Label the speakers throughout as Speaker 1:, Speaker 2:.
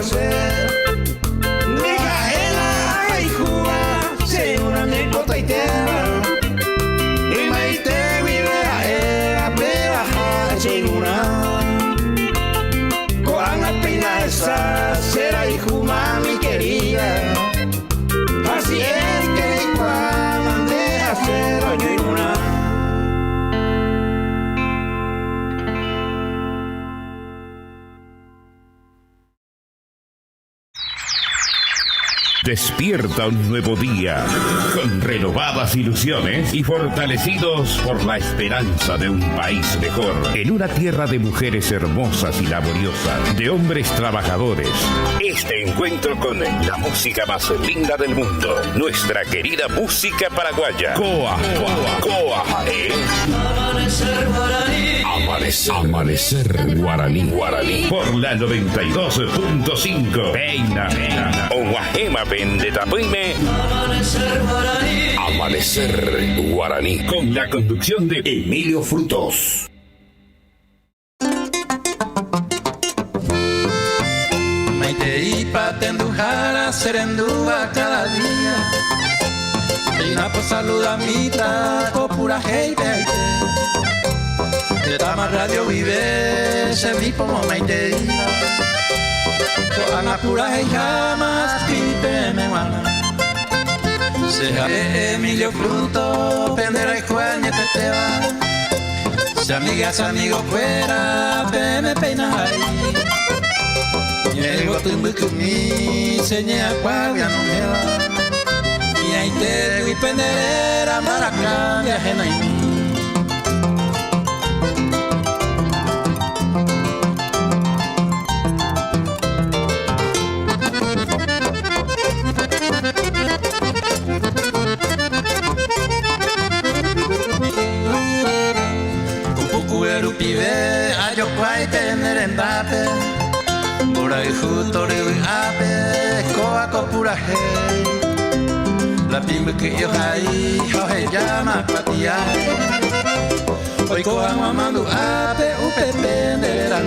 Speaker 1: hacer. Micaela y Juba, se una anécdota y tierra. Y maite vive era pebaja chinuna. Con la pena esa será y Juba mi querida. Así es que igual ande a ser año y una.
Speaker 2: Despierta un nuevo día con renovadas ilusiones y fortalecidos por la esperanza de un país mejor, en una tierra de mujeres hermosas y laboriosas, de hombres trabajadores. Este encuentro con la música más linda del mundo, nuestra querida música paraguaya. Coa,
Speaker 3: Amanecer guaraní.
Speaker 2: Amanecer guaraní. Por la 92.5. Peina. Oguajema Pendetapuime.
Speaker 3: Amanecer guaraní.
Speaker 2: Amanecer guaraní. Con la conducción de Emilio Frutos.
Speaker 1: Maiteipa tendujara serendúa cada día. Reina por saludamita, o pura hey baby. De Tama Radio vive, se vi como Maiteipa. Coana pura hey jamás, pipe me guana. Se jale Emilio Fruto, pendera y jueñe te va. Si amigas, amigos fuera, me peinas ahí. Llego tumbo kumi, seña cuavia no me va. Y ahí te digo y pendera, maracá, viaje no hay mí. Kupukueru pibe, ayo kwai tener embate. Pura y justo y ape, coa copura hey. La pimba que yo hay, hoje llama patia. Hoy coa mamando ape, upepe neran.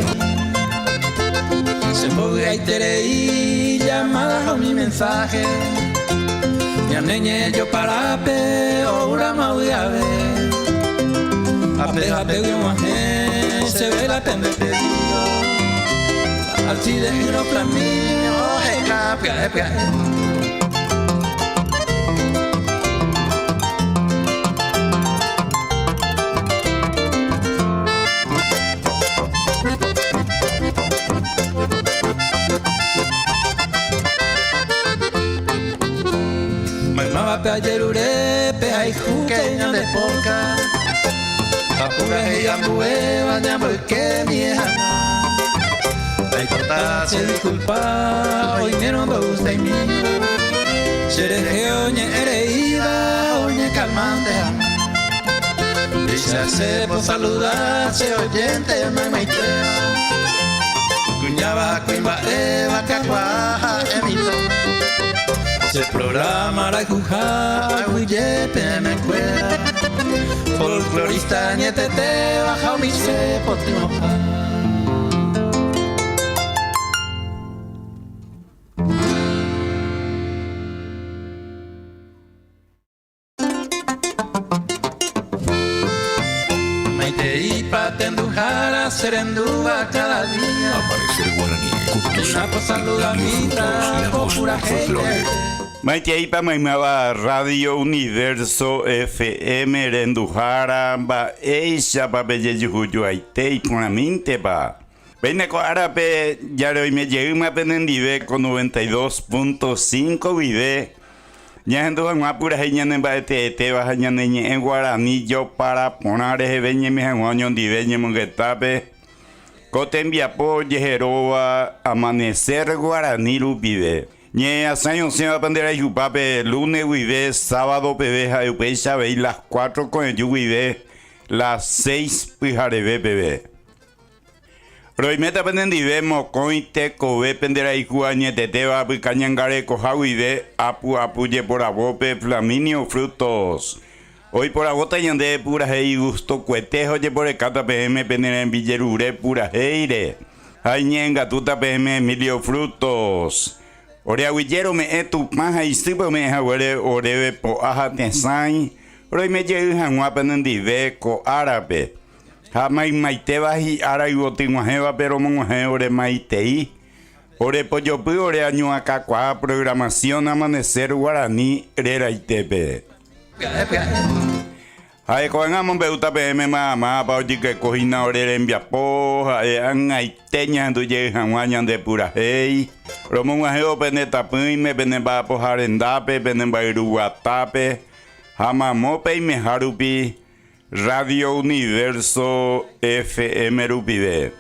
Speaker 1: Se mueve y terei, llamada a mi mensaje. Ya neñe yo para ape, ora maui ave. Ape, yo maje, se ve la pende pedido. Así de giro flamíneo, pia. Mamá pia yerure, pia y juqueña de porca. Apura y ambueva, llamo que mi hija. Ay, corta, se disculpa, hoy me no me gusta y mí. Seré oñe, ereída, oñe calmante. Dice por saludarse, oyente, mamá y tema. Cuñaba, cuimba, eva, cacuaja, emito. Se programa la juja, huyepe, me cuera. Folclorista, niete, te baja mi cepo, te moja. Maiteipa tendujara serendúa cada día.
Speaker 2: Amanecer guaraní.
Speaker 1: Una cosa saludamita, pura gente.
Speaker 4: Maiteipa maimaba Radio Universo FM Rendujara ba eisha pa beye yuju aitei conaminte pa. Veine ko arape yaro me lleuma penendive con 92.5 vive. Ñando a pura heña en baete va hañaneñe en guaraní yo para poner ese veñe mi hanguaño diveñe mongetape. Cotembia po yejeroa amanecer guaraní lupide. Ñe asaño se va a aprender a yupape lunes vive, sábado pebeja yupecha veis las 4 con el yuvive, las 6 pijarebe bebé. Roimeta pendive mocoite kobe pendera iguañe teteba picañangare cojavive apu ye por abope Flaminio Frutos. Hoy por agota yande pura hei gusto cuetejo ye por el cata pm pendera en villerure pura heire. Añenga tuta PM Emilio Frutos. Ore aguillero me tu maja y sipo me jagüere orebe po aja tesai. Ore me llegue janguapen en diveco árabe. Jamai maite baji ara y botinguajeva pero monje ore maitei. Ore poyopi ore año acá programación amanecer guaraní rera itepe. Ay, coengamos beuta PM mamá pa oji que cojina ore envia poja an aiteña du llegan guañan de pura hey. Romo guajeo peneta me peneba pojar endape peneba iruguatape. Hamamope y meharupi Radio Universo FM Rupibe.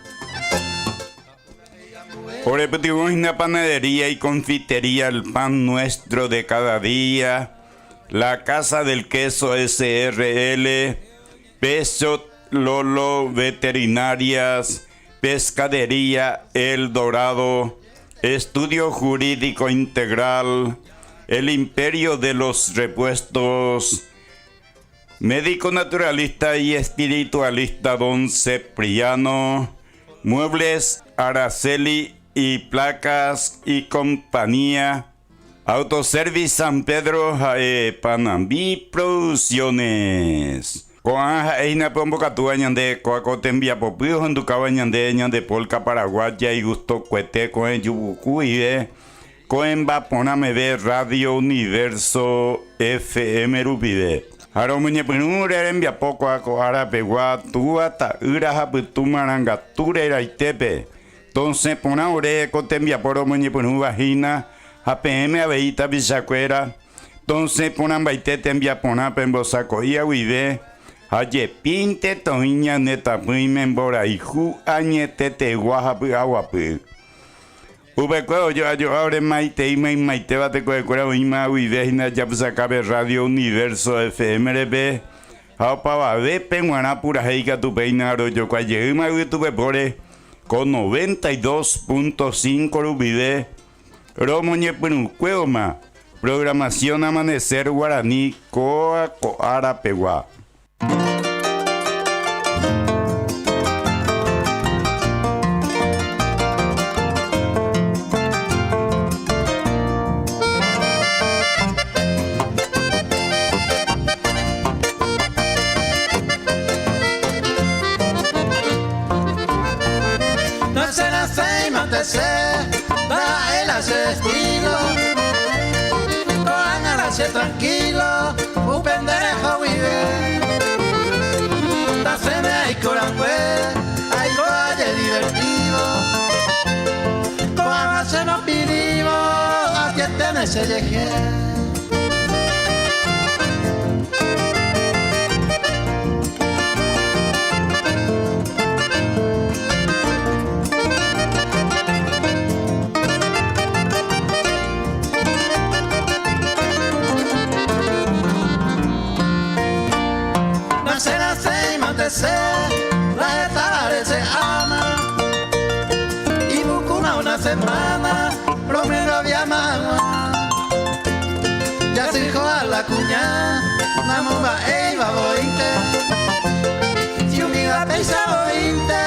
Speaker 4: Repetimos en la panadería y confitería El Pan Nuestro de Cada Día, la Casa del Queso SRL, Peso Lolo Veterinarias, Pescadería El Dorado, Estudio Jurídico Integral, El Imperio de los Repuestos, Médico Naturalista y Espiritualista Don Cepriano, Muebles Araceli y Placas y Compañía, Autoservice San Pedro Panambi Producciones. Coanja eina pombocatua ñande coacotenvia popio handucaba ñande ñande polca paraguaya y gusto cuete coen yubucu y coen vapona me ve Radio Universo FM Rupide. Aromuñe penure envia poco a coara pegua tuata uraja putumaranga turera itepe. Entonces pona ore cotenvia poro muñe penu vagina APM abeita bisacuera. Entonces ponan baitete envia pona pembosaco y aguide. Aye pinte toiña neta puime embora y ju añetete guajapu aguapu. Ubeco yo ahora maite y maite bate coecura uima uidehina ya sacabe Radio Universo FMRB. Aupa va ve penguana pura heica tu peinaro yo cuaye uma tuve pore con 92.5 rubide. Romoñe penu cueoma. Programación Amanecer Guaraní Coa Coara Pegua.
Speaker 1: Da el hace estilo, con el hace tranquilo, un pendejo vive. Da se me hay corangüe, hay coalle divertido. Con hace no pidimos, a que tenés se llegue. La tarde se ama y busco una semana, promedio había mamá. Ya se dijo a la cuña, la mumba eva bointe. Si un día pesa bointe,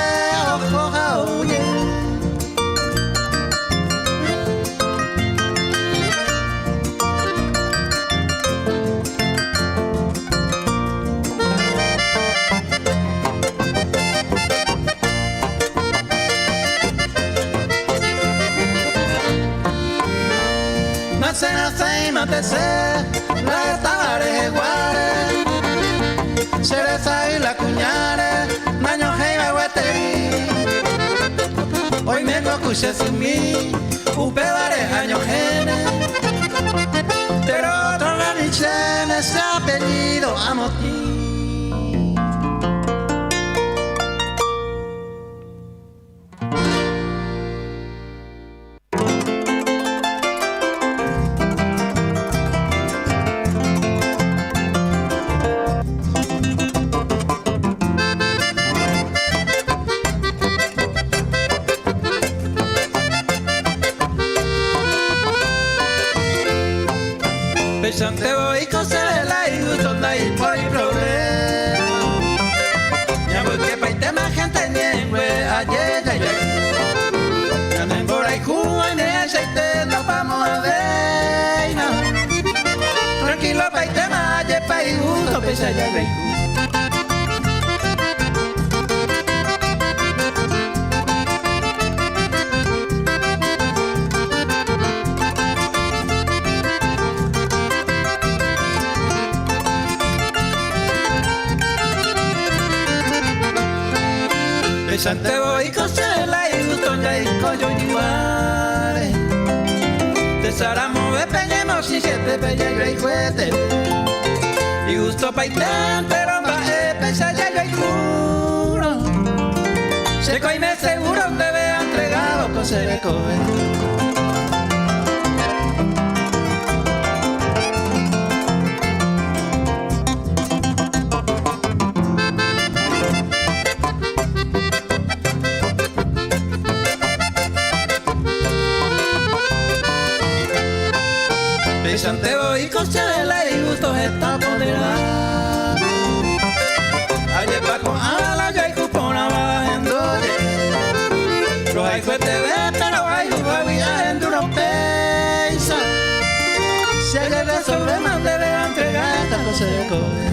Speaker 1: ojo jauye. La tabare guare, cereza y la cuñare, maño heiba gueteri. Hoy me lo escuché sin mí, upe año gene, pero otro ranichene ese apellido amo ti. Te voy con ser la ilusión de ir por el problema. Ya porque para el tema gente niengue ayer. pesa ya veiku. Pesante voy cosela y gusto ya y coyo igual. Te saramo de peñemos y siete pella y rey juete. Y gusto paitán pero va pesa ya y juro. Seco y me seguro te vea entregado cosere cobe. Pesante voy cosela y gusto está apoderado. Ayer pa' con ala ya y cupona bajando. Los hay fuerte ve pero hay jugavías en duro pesa. Si hay que resolver mandele a entregar esta cosa de cobre.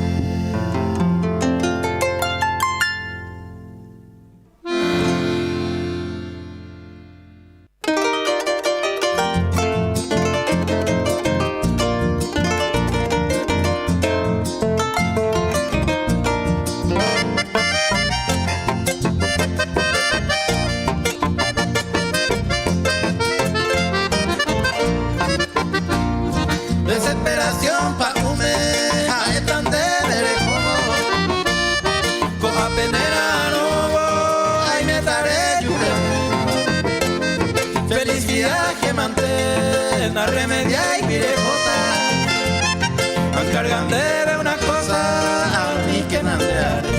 Speaker 1: Desesperación pa' comer, es tan de como coja penera no voy, ay me estaré llorando. Felicidad que mantenga remedia y pirejota, me encargan de ver una cosa a mí que nandearé.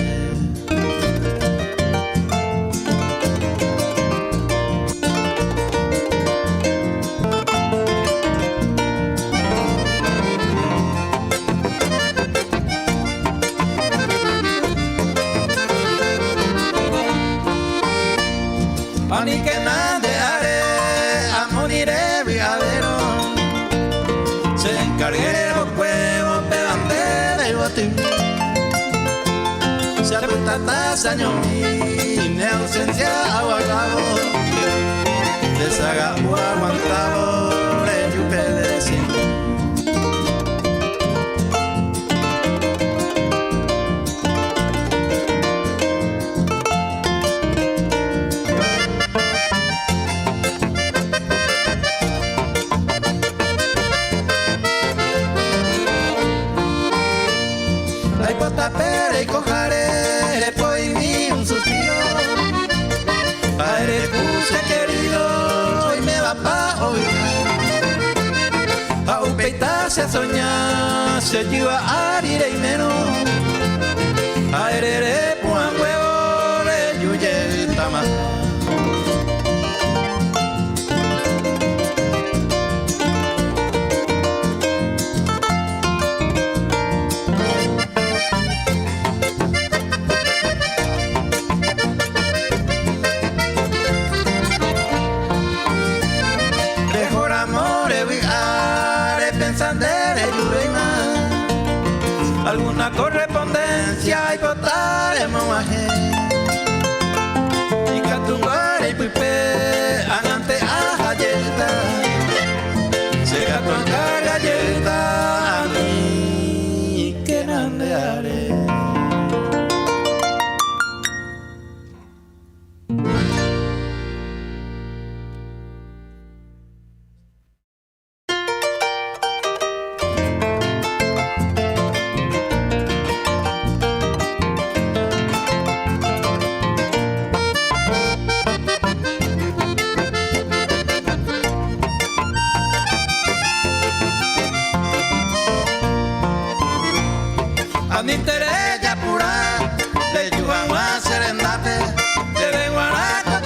Speaker 1: Ni que nade haré, amoniré brigadero. Se encargué los huevos de bandera y botín. Se apunta hasta años mi ausencia aguardado. Deshaga o aguantado, le yupe de sin. Pere y cojaré, poi mi un suspiro. Aire puse querido, hoy me va pa' oír. A un peitarse a soñar, se lleva a aire y menos. Aire puan huevo, le yuye tamas. Alguna correspondencia y votaremos a y catungar y pipe anante a galleta se catungar galleta a mí que nandearé. Ni terella pura, le yugan a serendate, le vengo a la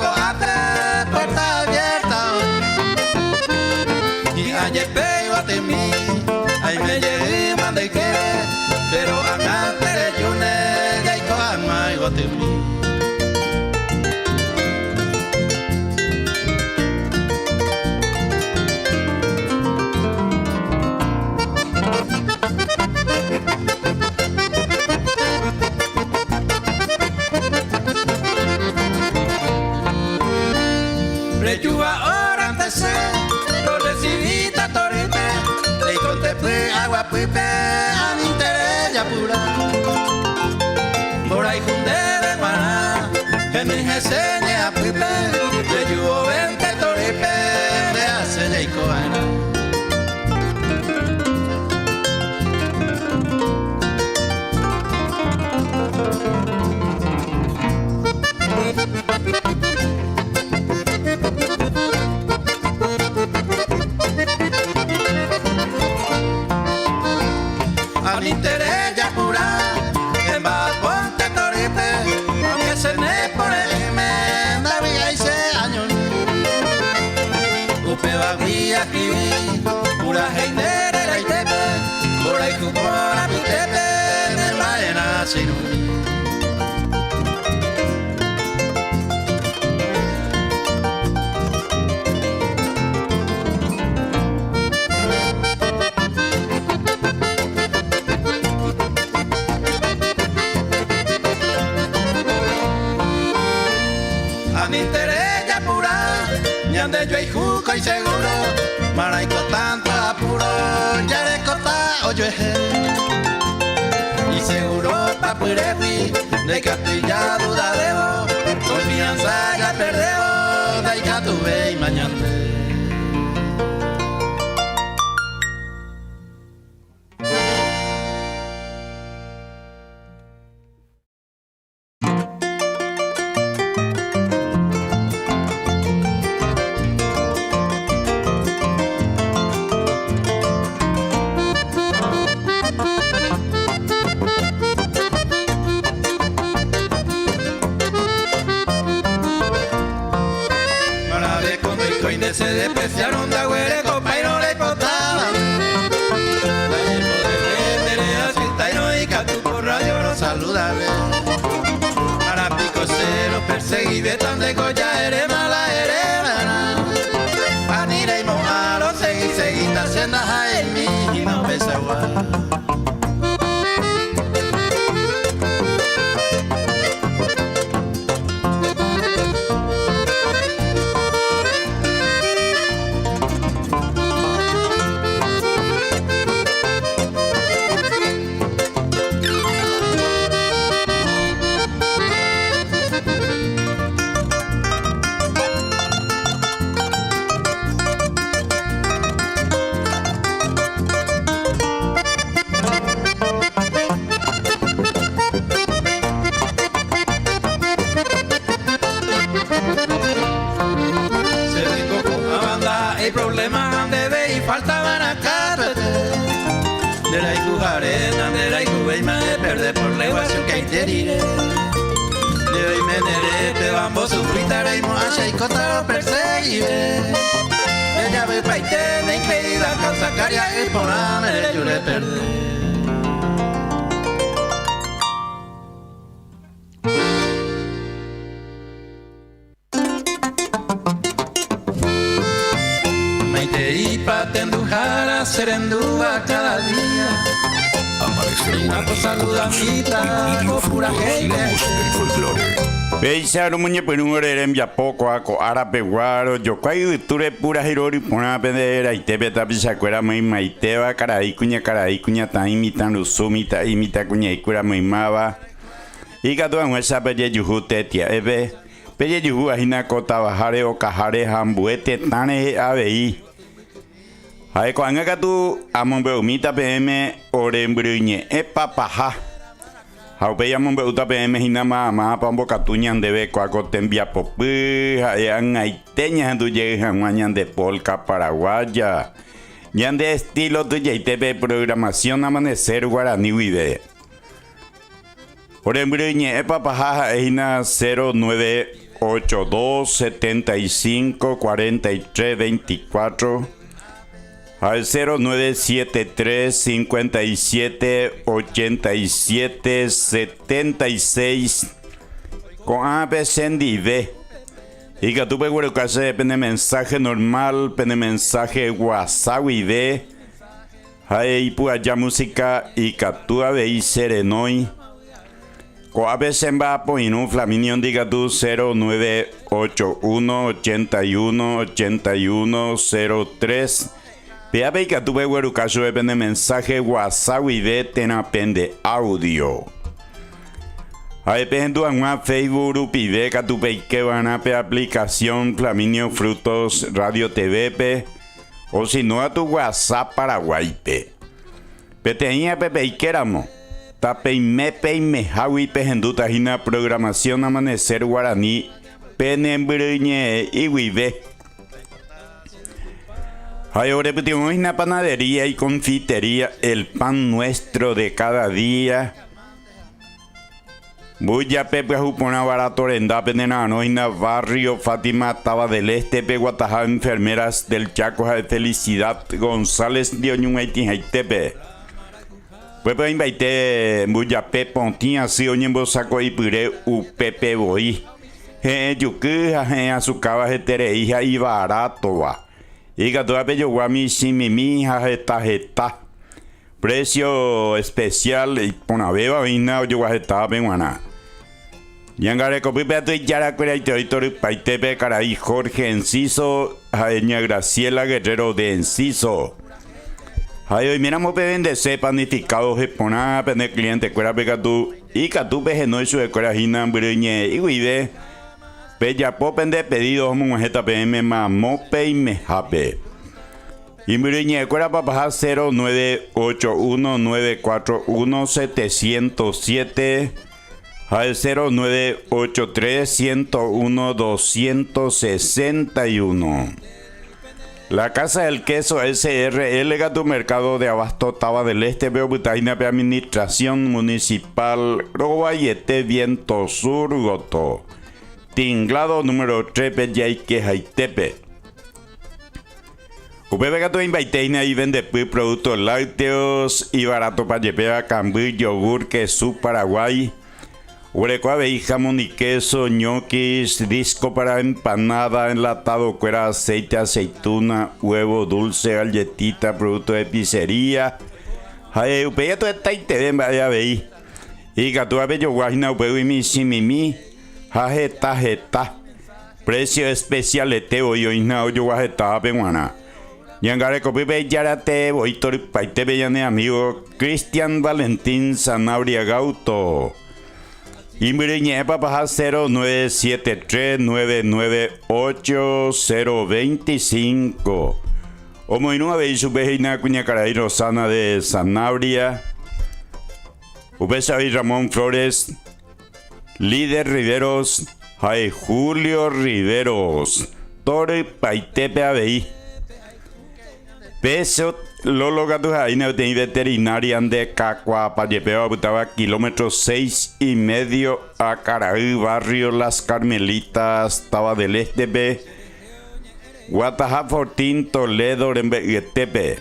Speaker 1: en mi jeseñe a pipe, de yugo vente toripe, de hace de icoana. Al interés ya pura, en Ponte Toripe, aunque se me por el imen, David y 6 años. Upe bagría escribí, pura heinera y tepe, pura y cupora mi tepe, de vaina sin un. Interella pura, ñande yo y juco y seguro, maraico tanto apuro, ya le cota oye, y seguro papurewi, de castilla duda debo, confianza ya perdeo, de catube y mañana. Se despreciaron de agüere, copa y no le importaba. Ayer poder tener asquita y no y catu por radio no saludable. Para pico cero perseguí de tan de colla eres mala hermana. Panira y mojaro seguí haciendo a mí y no pesa igual. Hay problemas donde ve y faltaban a carrete. De la icujarena, de la icubeima de perder por leguación que interire. De hoy me nerete, vamos a sufritar y moacha y contra lo perseguiré. Ella ve paite, de increíble causa caria y por hambre yo le perdí. Y patendujara serendúa cada día.
Speaker 2: Amanecer
Speaker 1: Una saludamita, pura gente.
Speaker 2: del folclore.
Speaker 4: Beisaro muñe perungore en ya poco ako arape guaro yo kai ture pura hirori pona pedera y te beta bisacuera mai maiteba carai cuña ta imitan usumita imita cuña ikura mai mava y gato en esa pelle yuhute tia ebe pelle yuhu ahina kota bajare o kahare hambuete tane abei. Hai ko anga gatu amombe umita pm orembruñe papaja. Haupe amombe uta pm hinama ma pambo katuñan debe ko tembia popu hayan aiteña du llega mañan de polka paraguaya. Ñan de estilo tu yaitepe programación amanecer guaraní wide. Orembruñe papaja hina 0982 75 43 24. Al 0973 57 87 76 con APCNDV. Y que tú puedes buscar pene mensaje normal, pene mensaje WhatsApp y de hay ya música y que tú veis serenoi. Con APCN va a poner un flaminio diga tú 0981 81 81 03. Pea que tu ve caso depende mensaje WhatsApp y de tena pende audio. Ahí pejendo a Facebook upive que van a pe aplicación Flaminio Frutos Radio TV pe, o si no a tu WhatsApp Paraguay pe. Peteña pe peiquéramo. Tapeime peime jawi pejendo tajina programación Amanecer Guaraní penembriñe y vive. Ahora repetimos en la panadería y confitería el pan nuestro de cada día. Buya pepe jupona barato renda penenano en el barrio Fátima Taba del Este pe Guatajá enfermeras del Chaco de Felicidad González de Oñumaiti Haitepe. Pues invité buya pepe pontinha si oñembo saco y pure u pepe boí. Yuku a su cava hija y barato va. Y gato a pello guami simimi jeta. Precio especial y pona beba vina yo guajeta penguana. Yangare copi peto y yara cuera y territorio paitepe caray Jorge Enciso, jaeña Graciela Guerrero de Enciso. Ay, hoy miramos peben de C panificado jepona pene cliente cuera pegatu y catu peje no su cuera jina briñe y vive. Pella popen de pedidos monjeta PM mamope y mejape. Y briñe cuera papá 0981941707 al 0983-101-261. La Casa del Queso SRL Gato Mercado de Abasto Taba del Este Beobutaina Administración Municipal Robayete Viento Sur Goto. Tinglado número 3 Peyaique Haitepe. Upebe Gato Invaiteina y vende productos lácteos y barato para llevar cambur, yogur, queso Paraguay. Urecuave, jamón y queso, ñoquis, disco para empanada, enlatado, cuera, aceite, aceituna, huevo dulce, galletita, producto de pizzería. Ay, upeya todo está y te ven, vaya veí. Y gatuave yo guajina upeu y mi simimi, jeta. Precio especial eteo yo isnao yo guajeta penguana. Yangare copipe yarate, voitor paite bellane amigo Cristian Valentín Sanabria Gauto. Y miriñe papá 0973-998-025. O moinu habéis su vejina cuña caray Rosana de Sanabria. Ubesa y Ramón Flores. Líder Riveros. Hay Julio Riveros. Torre Paitepe Abey. Peso Lolo Gato Jaina de veterinaria de Cacua Payepeo abutaba kilómetros 6,5 a Caraí, barrio Las Carmelitas, Taba del Este B, Guatajá Fortín, Toledo, Rembetepe.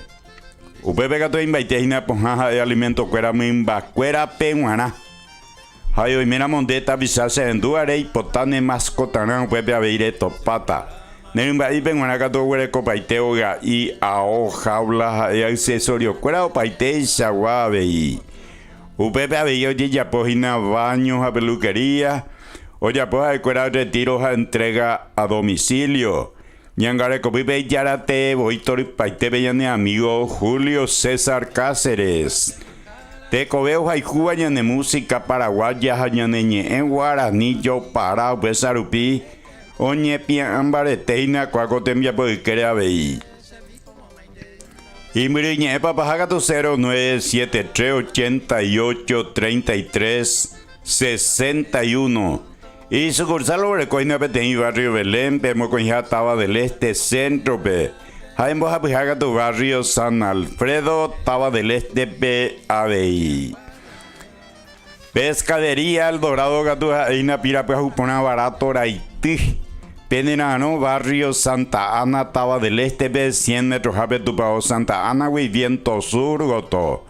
Speaker 4: Upebe Gato Invaiteina Ponjaja de alimento cuera mimba cuera penguana. Hayo y mira mondeta visase en duare y potane mascotana upebe abeire topata. Nemba y penguana gato huele copaiteo y ao jaula y accesorio cuera opaite y saguabe y upepe abello y yapojina baños a peluquería o yapoja de cuera retiros a entrega a domicilio. Ñangare copipe y yarate voitor paite bellane amigo Julio César Cáceres. Te cobeo jaijuba ñane música paraguaya ñaneñe en guaraní yo para upesarupi. Oñe pia ambareteina cuacotembia por querer abei. Y miriñe papajaga tu 0973-88-33-61. Y sucursal Orecoina Petén barrio Belén, Pemo Coña Taba del Este Centro P. Jaimbo Japijaga tu barrio San Alfredo, Taba del Este P. Abei. Pescadería El Dorado Gato Jaina Pirapia Jupona Barato Raití. Penenano, barrio Santa Ana, Taba del Este, B, 100 metros Jape Tupao, Santa Ana, Viento Sur, Goto.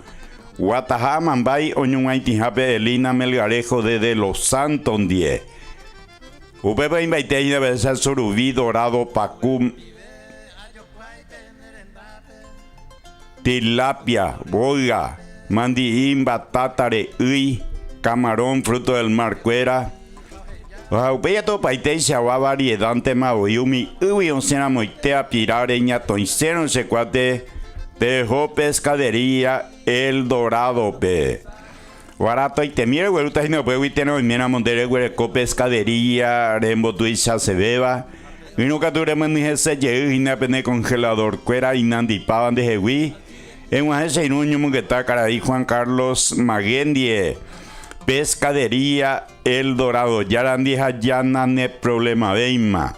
Speaker 4: Guatajá, Mambay, Oñumaiti Jape, Elina Melgarejo, desde Los Santos, 10. Upepa Invaiteina, Besar Surubí, Dorado, Pacum. Tilapia, boiga, mandiín, batátare, uy, camarón, fruto del mar, cuera. Upeya to paite xawa variedad tema oyumi uy oncena moitea pirareña toincero se cuate Tejo Pescadería El Dorado pe. Barato y te mira, güey, y no puede tener mira montere, güey, pescadería, rembo tuisha se beba. Y nunca duremos ni ese llegue y na pene congelador, cuera y nandi pavan de jewi. En un ese inuño que está cara ahí Juan Carlos Magendie. Pescadería El Dorado, yarandi hayana ne problema veima.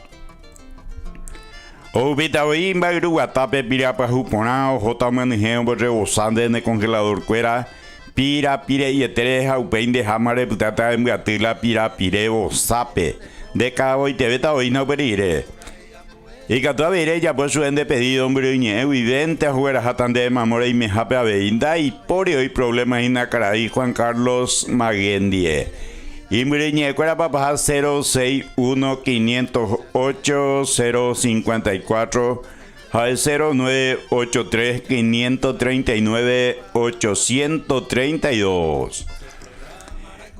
Speaker 4: Obita oimba y ruatape pirapa juponao, jota manejeo rebosante ne congelador cuera. Pira pire y etereja upein de jamare putata en gatila pira pirebo sape de cabo y te beta hoy no perire y que toda vez ya por su ende pedido hombre evidente a jugar a jatan de mamore y me jape a veinda y por hoy problemas en la cara y Juan Carlos Magendie y muriñe cuera para 061 508 054 al 0983 539 832.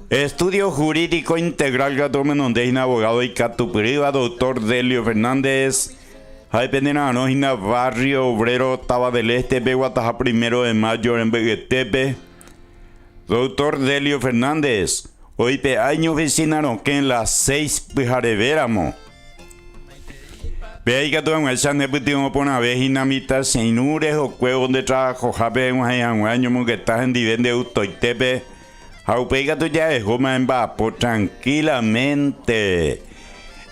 Speaker 4: Estudio Jurídico Integral Gatomenondeina, abogado y Catupiriba, doctor Delio Fernández. Hay pendiente anógina, barrio obrero, Taba del Este, Beguataja 1 de mayo en Beguetepe. Doctor Delio Fernández, hoy pe año vecinaron que en las 6 pijarevéramos. Ve ahí que tú en el San Neputimo por una vez y namita sinures o cuevos de trabajo, jape en un año que estás en divende utoitepe. Jaupeiga tú ya es goma en vapo tranquilamente.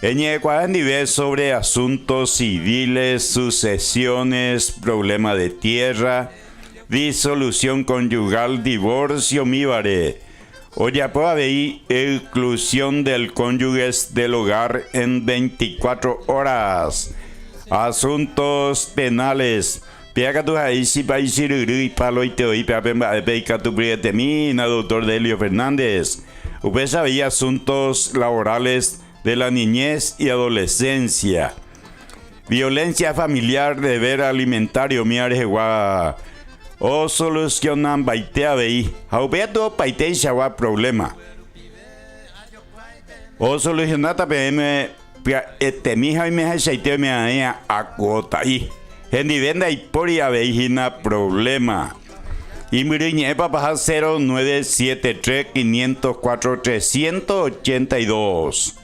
Speaker 4: En cuadran nivel sobre asuntos civiles, sucesiones, problema de tierra, disolución conyugal, divorcio, míbare. Oye, puedo haber inclusión del cónyuge del hogar en 24 horas. Asuntos penales. Piaca tu jaisi paisiruri palo y te oí peica tu prietemina, doctor Delio Fernández. Usted sabía asuntos laborales de la niñez y adolescencia. Violencia familiar, deber alimentario, mi arejegua. O solucionan baitea veí. Haubeto paite shawa problema. O solucionata pm mija y me haite me a acota ahí. Hendi venda y poria veijina problema. Y muriñe para 0973 504 382.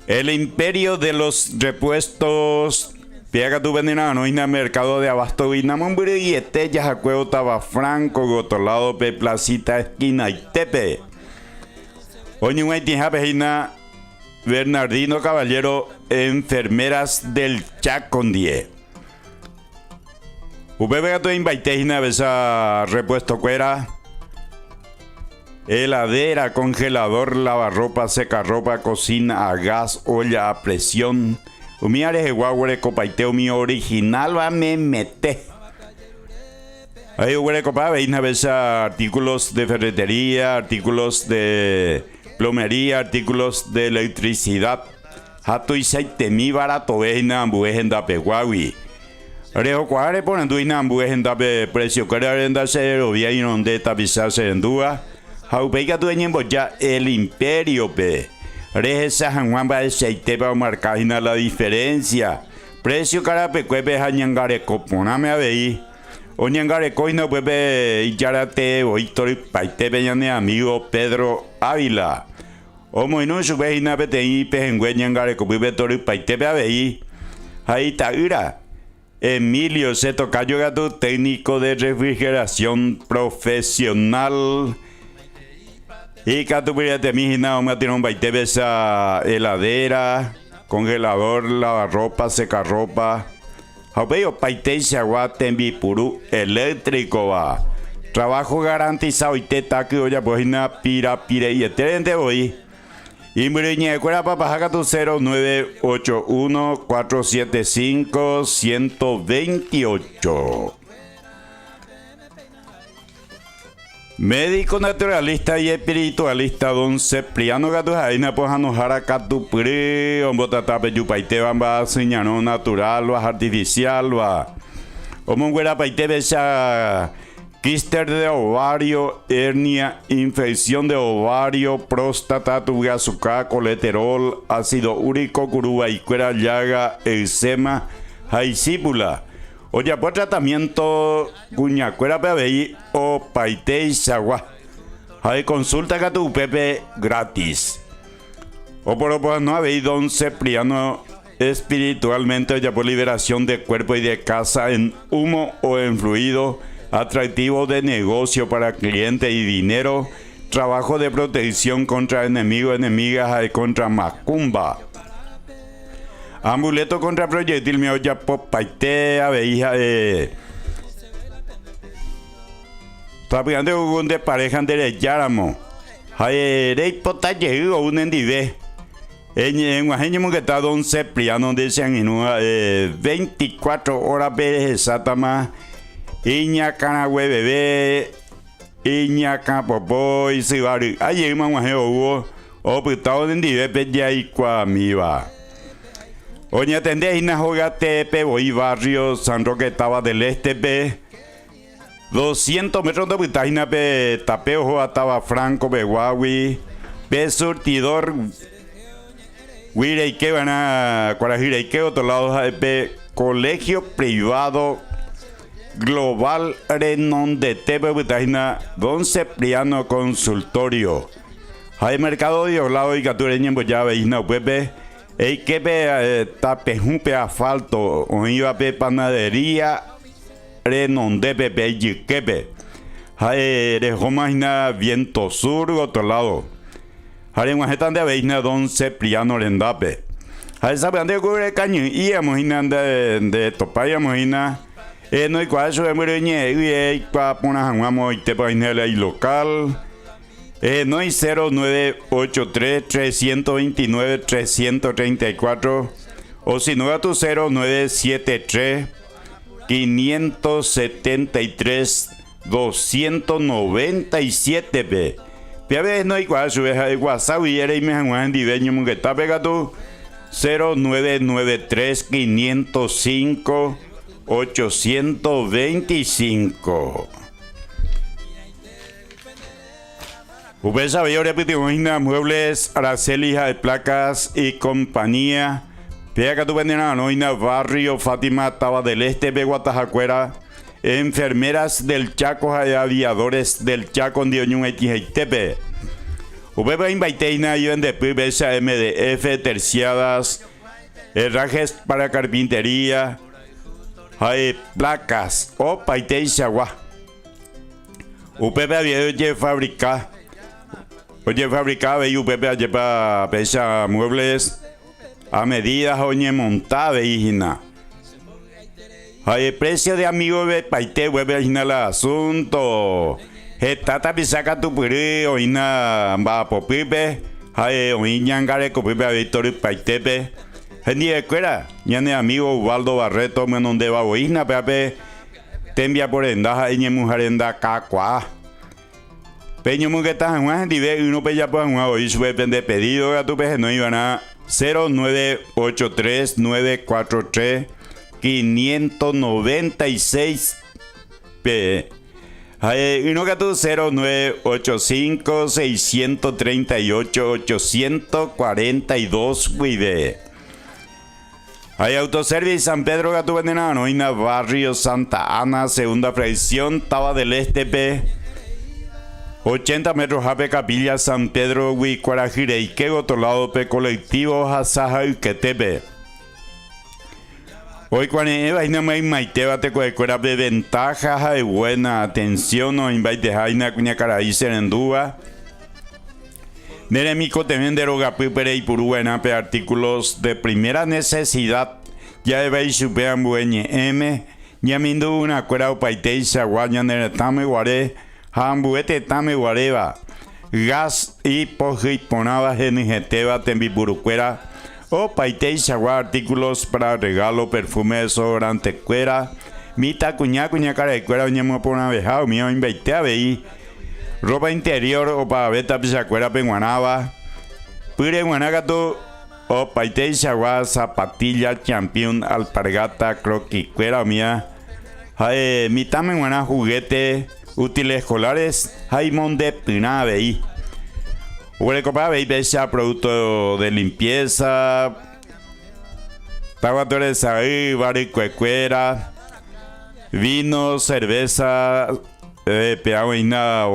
Speaker 4: El imperio de los repuestos. Piaga tu venena no ina mercado de abasto y namombure y etellas a cuevo taba franco gotolado pe placita esquina y tepe. Oño un haitija pejina Bernardino Caballero, enfermeras del Chacondie. Upebe tu invaitejina besa repuesto cuera. Heladera, congelador, lavarropa, secarropa, cocina a gas, olla a presión. Umiare de guagüere copaiteo mi original va me mete. Ahí huele copa veina besa artículos de ferretería, artículos de plomería, artículos de electricidad. Hato y seite mi barato veina ambuejenda peguawi. Rejo cuare ponen tu inambuejenda pe precio que arenda se obvia y donde tapizarse en dúa. Haupeiga tu eñembo ya el imperio pe. Rejesa San Juan va a aceite para marcar la diferencia. Precio carapecuepe jañangareco, poname a ver. O ñangareco y no puede y yarate o Víctor paite peñane amigo Pedro Ávila. O moino su vejina pete y pejengüe ñangareco puede tori paite a ver. Ahí está ira. Emilio Seto Cayo Gato, técnico de refrigeración profesional. Y Catupiria de Mijina, vamos a tener un baite besa heladera, congelador, lavarropa, secarropa. Haupeo paite agua tembipuru eléctrico va. Trabajo garantizado y te taque olla pojina pira y eterente hoy. Y muriñe cuera papajaca tu 0981 475 128. Médico naturalista y espiritualista don Cipriano Gatujaina Pojanojara Catupri, Ombotatape Yupaite Bamba, señano natural o artificial va. Omonguera Paite Besa, quíster de ovario, hernia, infección de ovario, próstata, tubiazuca, colesterol, ácido úrico, curuba y cuera llaga, eczema, jaisípula. Oye, por tratamiento cuñacuera pebeí o paite y sagua. Hay consulta que tu Pepe gratis. O por lo no habéis don Cipriano espiritualmente ya por liberación de cuerpo y de casa en humo o en fluido, atractivo de negocio para cliente y dinero, trabajo de protección contra enemigos, enemigas y contra macumba. Amuleto contra proyectil me oye popaite aveija Tapigante un de pareja de Yaramo. Hay rey potaje o un endive. En Guajeño que está don Cipriano de San 24 horas exacta más. Iña cana bebé. Iña capopo y sibari. Ayer man Guajeo hubo. O putado de endive peya y cuamiva. Oña tendé ina jogate Pebo barrio San Roque estaba del Este pe. 200 metros de Buitaina pe Tapeo estaba Franco Beguawi pe surtidor Huireike van a Cuarajireike otro lado pe colegio privado global Renon de Tepe Buitaina don Cipriano consultorio hay mercado de lado y catureña en ya veina pepe hay que pe tapejumpe asfalto o iba pe panadería Renon de Pepe y Quepe. Hay de Jomaina viento sur otro lado. Hay un ajetan de Aveina don Cipriano Lendape. Hay saben de cubre caño y amojina de topaya mojina. No hay cual de mureñe y pa pona jangamo y te painela y local. No hay 0983 329 334 o si no a tu 0973 573 297 p. Pia vez no hay cual su de WhatsApp y era y me han diveño que está pegado 0993 505 825. Usted sabía repetimos muebles Araceli de placas y compañía. Pega que tu vendena noina barrio Fátima estaba del Este de Guatajacuera, enfermeras del Chaco y aviadores del Chaco en Dioñun Tepe. Ubeba invaiteina y en después MDF terciadas, herrajes para carpintería, hay placas o paite y chagua. Ubeba había fabricar. Oye fabricaba y Ubeba lleva pesa muebles a medida oñe montada hijina. Hay precio de amigo de paite web hijina el asunto. Tata pisaca tu puri oina va popipe. Hay oiñangare copipe a Víctor paitepe. Ni escuela, ya ne amigo Ubaldo Barreto me donde va oina pepe. Te envía por endaja y mujer enda cacua. Peño mugueta en dive uno peya por un hoy sube de pedido a tu peje no iban a 0983 943 596 p. Uno que tu 0985 638 842 cuide. Hay autoservice San Pedro que tu venenano y barrio Santa Ana segunda fracción estaba del Este p. 80 metros Jape Capilla San Pedro Huicuarajire y que otro lado pe colectivo Hasaja y Quetepe. Hoy cuando vaina mai maiteba te cuecuera de ventaja de buena atención o invite jaina cuña caraí serendúa. Neremico también deroga pipere y puruena pe artículos de primera necesidad ya de veis supean bueñe M yamindu una cuera o paite y saguaña neretame guaré Hambuete tame guareva, gas y ponaba geniteba tembiburucuera, o paite y chagua artículos para regalo, perfume, desodorante, cuera, mita cuña cara de cuera, ñemo por una veja, o mío invite a veí, ropa interior o para beta pisacuera penguanaba, pure guanagato, o paite y chagua, zapatilla, champion, alpargata, croqui, cuera mía, mita menguana juguete, útiles escolares, Jaimón de Pinave y Huele copa pesa producto de limpieza, taguatores ahí, baricuecuera, vino, cerveza, peaina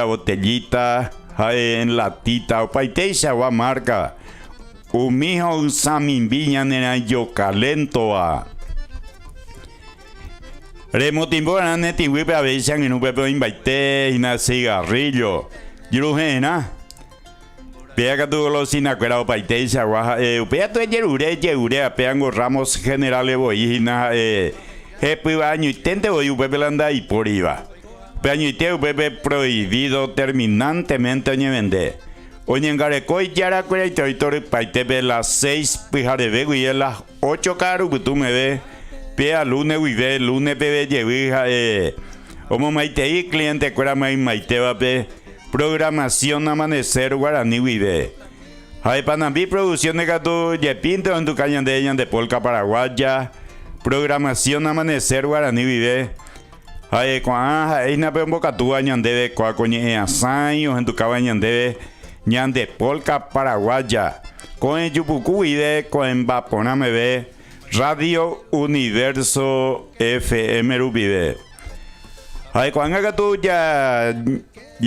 Speaker 4: botellita, en latita, o paiteisha wa marca. Umijo usamin viñan en yo calento a. Remotimbo neti wipe a veces en un pepe invite y na cigarrillo. Yurujena. Pega tu golosina cuera o paiteisha wa. Pega tu yerure, peango ramos generales boina. Pues año y tente voy pepe landa y por iba. Peaño y te pepe prohibido terminantemente oñe vende. Oñe engarecoy yara cuera y territorio paitepe las 6 pijarebe y las 8 caru que tú me ves. Pea lunes vive, lunes bebé llevija, como maitei cliente cuera maite va pe programación amanecer guaraní vive. Hay panambi producciones gato yepinte en tu caña de polca paraguaya, programación amanecer guaraní vive. Hay hay na pe bocatúa ñandebe cua coñe asaños en tu cabaña de ñande polca paraguaya. Con el yupucu vive con vapona me ve. Radio Universo FM Rubide. Ay, cuando haga tú ya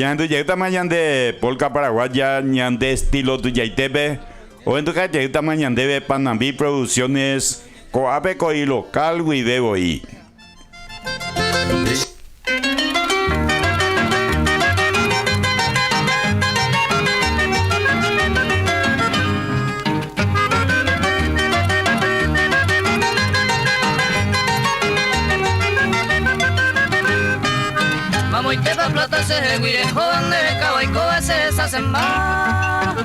Speaker 4: ando llega mañana de polca paraguaya, ñande estilo tu yaitepe, o en tu calle llega mañana de Panambi Producciones, coape y local guidebo y.
Speaker 3: Plata se reguire joven de cabo y coba se deshacen más.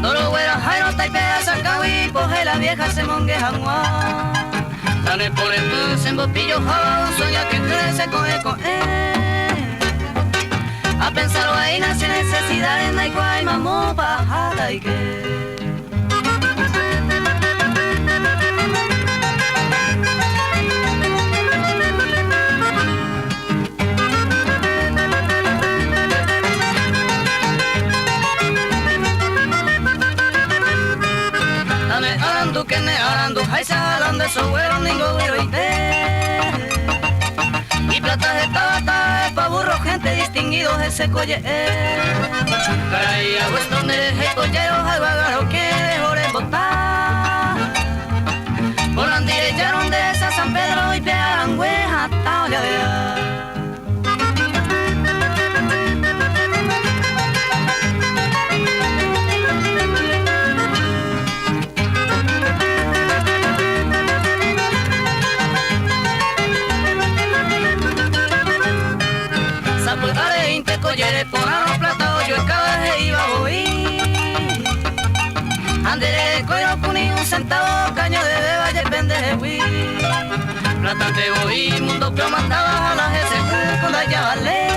Speaker 3: Toro güera jairo taipea sacawi poje la vieja se monguejan guá. Dale por el bus en bopillo java soña que crece coge. A pensar ahí nace necesidad en naikua y mamó bajada y que. Que ne arando jaisa alando eso güero ningo güero y plata de tabata pa burro gente distinguidos ese colle caray a vuestro nereje collero algo agarro que dejó de botar por la dirección de esa San Pedro y pearan hueja tao ya vea. Collere ponano plata yo el cabaje iba a oír andere de coiro puni un centavo caño de beba y el pendeje fui plata te voy mundo que mandaba a la GC con la llave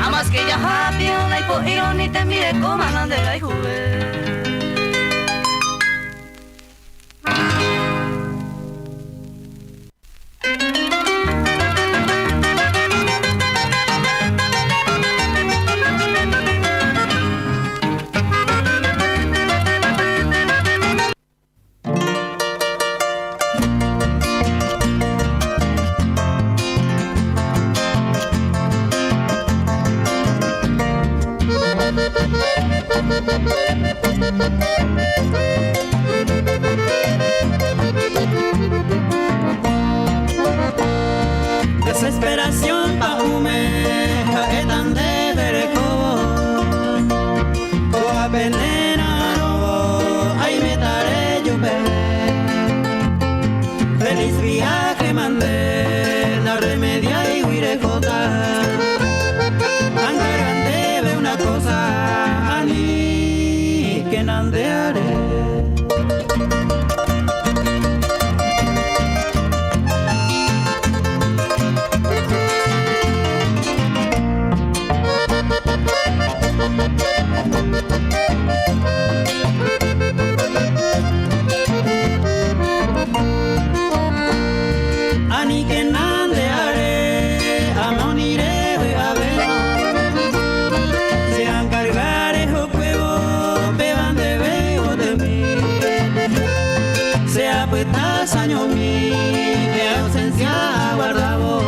Speaker 3: a más que ya happy una hipogiro ni te mire como andera y jugué.
Speaker 5: Desesperación pa' humeja etan de bereco Coa venena no ay me tare yo feliz viaje mandé la remedia y huirejota Angarande ve una cosa ani que nandearé. Ani que nandearé, amoniré a ver. Se han cargado esos huevos, beban de bebo de mí. Se apuesta años mí, que ausencia guardamos.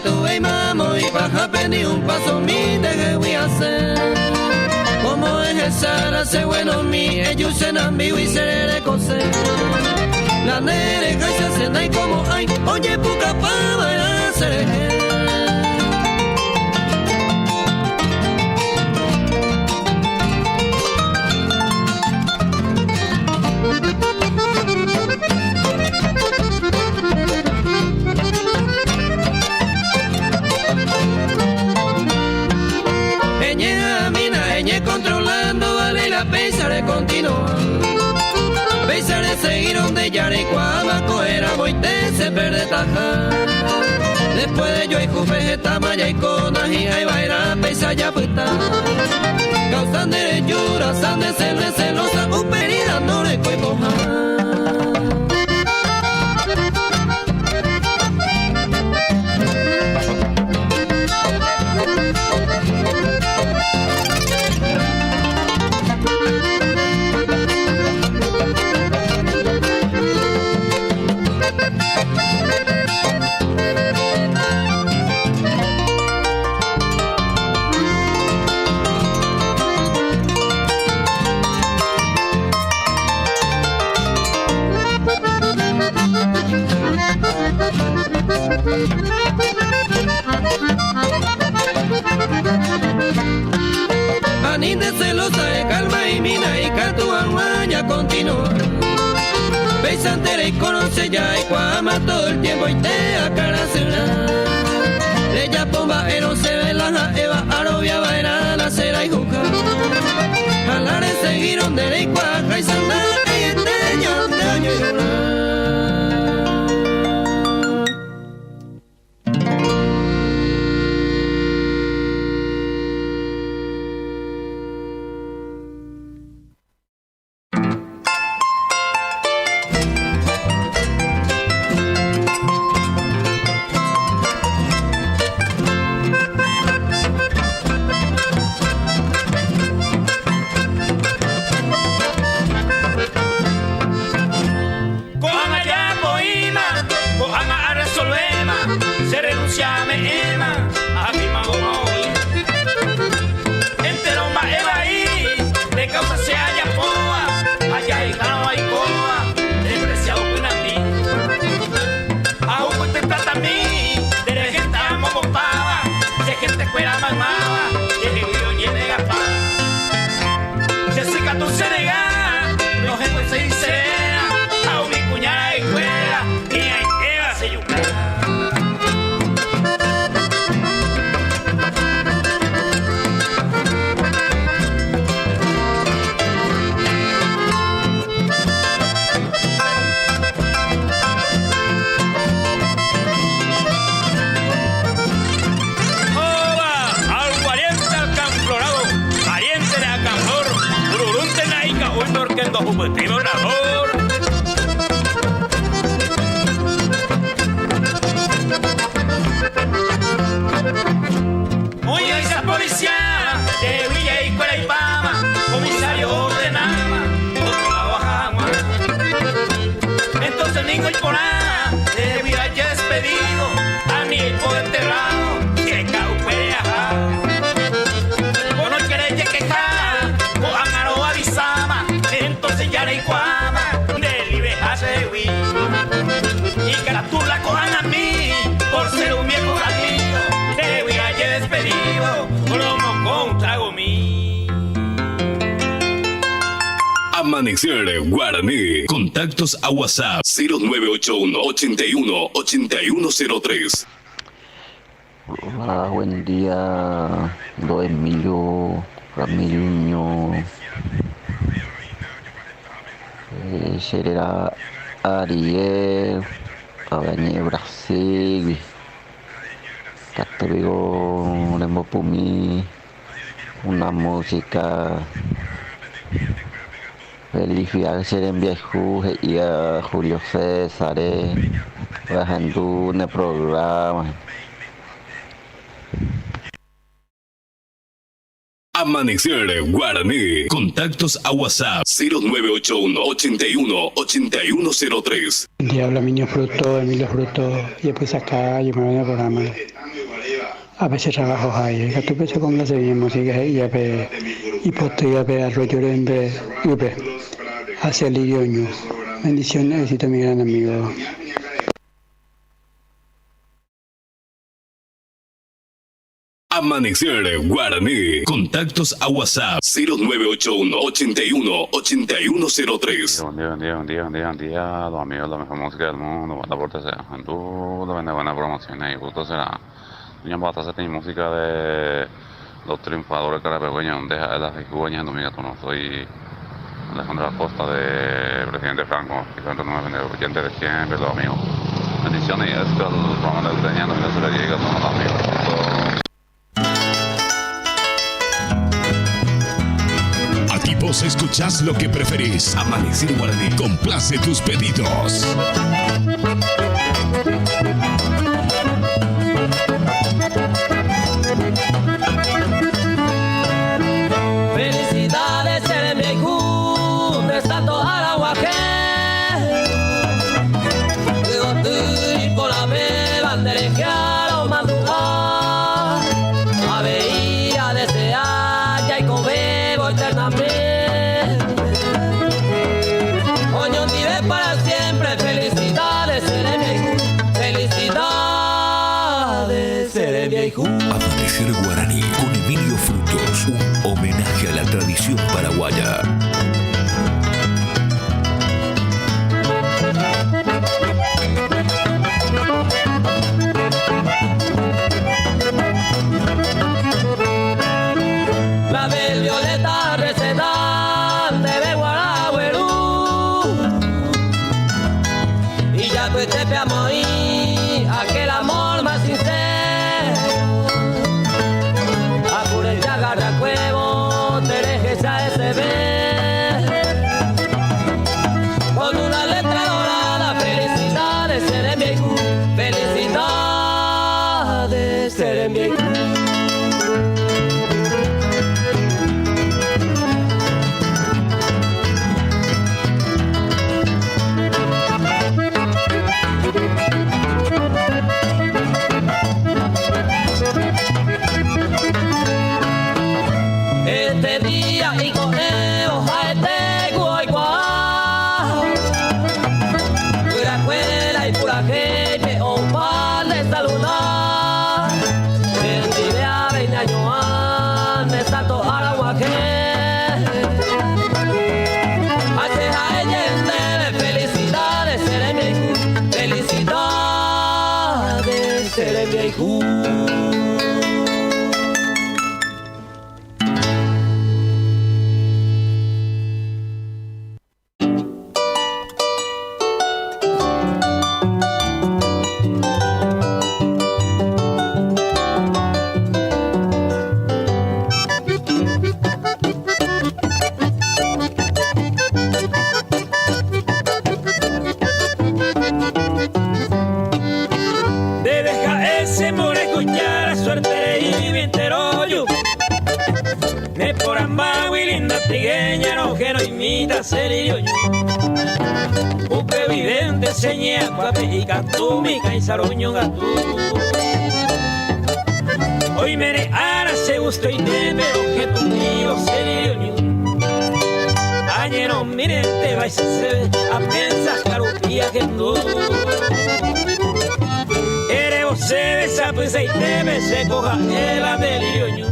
Speaker 5: tuve y mamo y baja pedí un paso mi de que voy a hacer. Como es esa hace bueno mi ellos en ambigu y seré coser. La nere que se cena y como hay oye puca pa bailar seré. Controlando, vale la pesa de continuar. Pesa de seguir donde ya de cuama coger a boite se perde tajar. Después de yo hay jufes esta maya y conas y hay baila pesa ya puesta. Causan de llora, san de ser de celosa, uperida no le coy mojar. Aninde celosa de calma y mina y catuaguaña continúa. Beisantera y conoce ya y cuama todo el tiempo y te acaracena. Ella pomba no se ve la eva arobia baera la cera y juca. Jalar en seguir donde y cuaja y sandar y estrella de año y luna.
Speaker 6: Amanecer Guaraní. Contactos a WhatsApp 0981 81 8103.
Speaker 7: Hola, buen día, do Emilio Ramiriño. Será Ariel, Cabañé Brasil. Católico Lemopumi, una música. Felicidades en viejo y a Julio César, bajando en el programa.
Speaker 6: Amanecer Guaraní. Contactos a WhatsApp 0981 81 8103.
Speaker 8: Buen día, habla Emilio Fruto, y después acá yo me voy al programa. a veces trabajo ahí, que tú ves con la serie música y ya ve y poste ya ve arroyo de ube hacia el idioma. Bendiciones, éxito mi gran amigo.
Speaker 6: Amanecer Guaraní. Contactos a WhatsApp 0981 81 8103.
Speaker 9: Buen día. Los amigos, la mejor música del mundo. Buena aporte sea. En duda, buenas promociones. Y justo será. Niña basta hacer música de los triunfadores carapegueños. Deja las figuras, amiga, tú no soy Alejandro Acosta de Presidente Franco. Y cuento no me oyente de siempre, los amigos. Bendiciones y es que el programa de Uteña no se le llega a todos los amigos.
Speaker 6: Aquí vos escuchás lo que preferís. Amanecer Guaraní. Complace tus pedidos.
Speaker 5: Felicidades en mi hijo de Santo Araguaje. Digo tú con la beba derecha madrugar. A ver a desear ya y convivo eternamente. Coño vive para siempre. Felicidades en mi hijo. Felicidades en mi hijo.
Speaker 6: Amanecer Guaraní con Emilio Frutos, un homenaje a la tradición paraguaya.
Speaker 5: La bel violeta recedan de Guaragüerú y ya que te veamos ahí aquel amor más sincero. Apure ya agarra cuevo, te dejes a ese ver. Con una letra dorada, felicidades, seré mi hijo. Felicidades, seré mi hijo. Este día y correo a este guayguá. Pura escuela y pura gente, un par de saludar. El día 20 años de Santo Araguaje. Hace a ella felicidades, seré mi hijo. Felicidades, seré mi hijo. Debes caerse por escuchar la suerte y bien terollo. Me por ambago y linda trigueña, no que no imita ser idiota. Upe vidente seña, guape y cantú, mi caizaroño gatú. Hoy me ne ara se gustó y te pero que tu tío ser idiota. Añero mirente vais a se a pensar carupía que no. Se besa pues y te me se coja el delirio.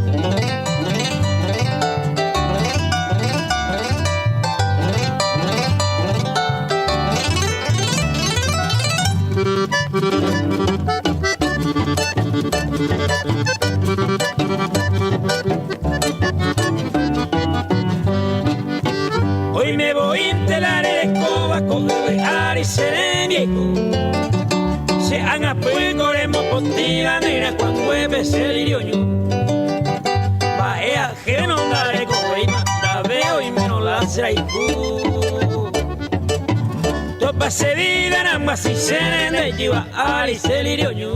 Speaker 5: Hoy me voy a entelar el escoba con el Ari seré viejo. Se han apego de mopotiga negra cuando bebes el irioño. Vaya que no daré como y manda veo y menos la traigo. Topa se vida nada más y se de lleva alice el irioño.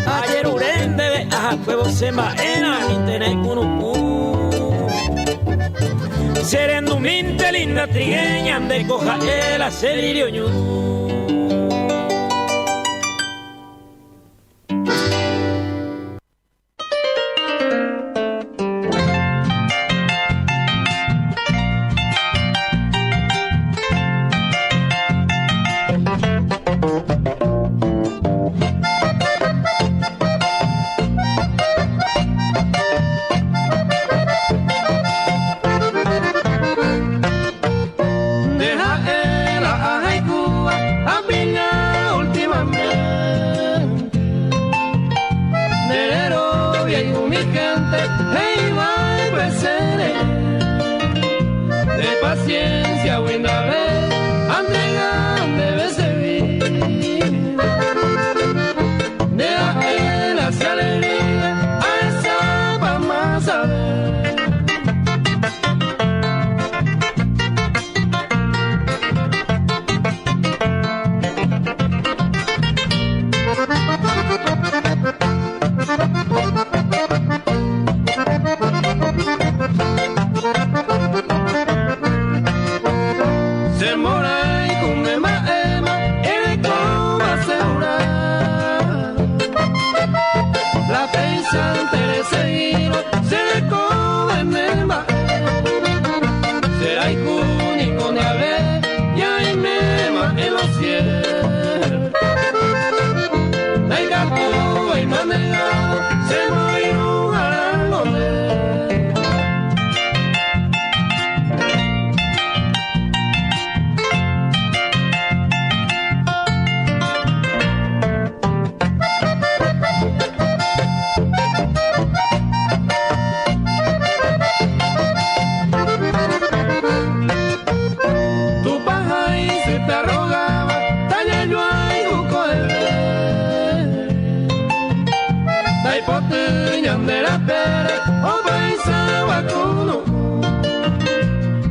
Speaker 5: Ayer urén debe a huevo se maena ni tener cunucú. Serendo minte linda trigueña de coja el hacer irioño.
Speaker 6: 9
Speaker 5: hey, vai, pues seré de paciencia, buena vez, entregan debe servir. De aquel hacia alegría, a esa vamos a ver. Se mora y con ema, el coma asegurar. La pensante de seguirlo, se le come mema. Será y cúnico de haber, y hay mema en los cielos. Hay gato y manegado, se murió un arangonero. De la pera, o paisa vacuno,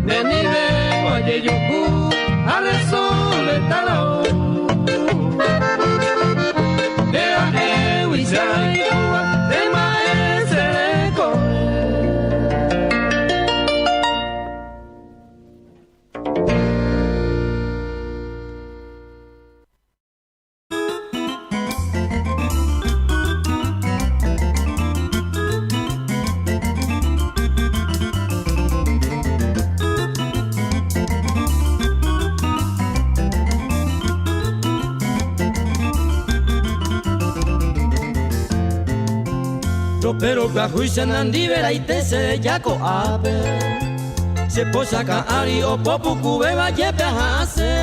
Speaker 5: de nivel guayeyucu, a resole talao, de la ehuiza y cuba, de maese de pero kahuisha nandibera itese yako ape se posa ka ari o popu kubeba yepe hase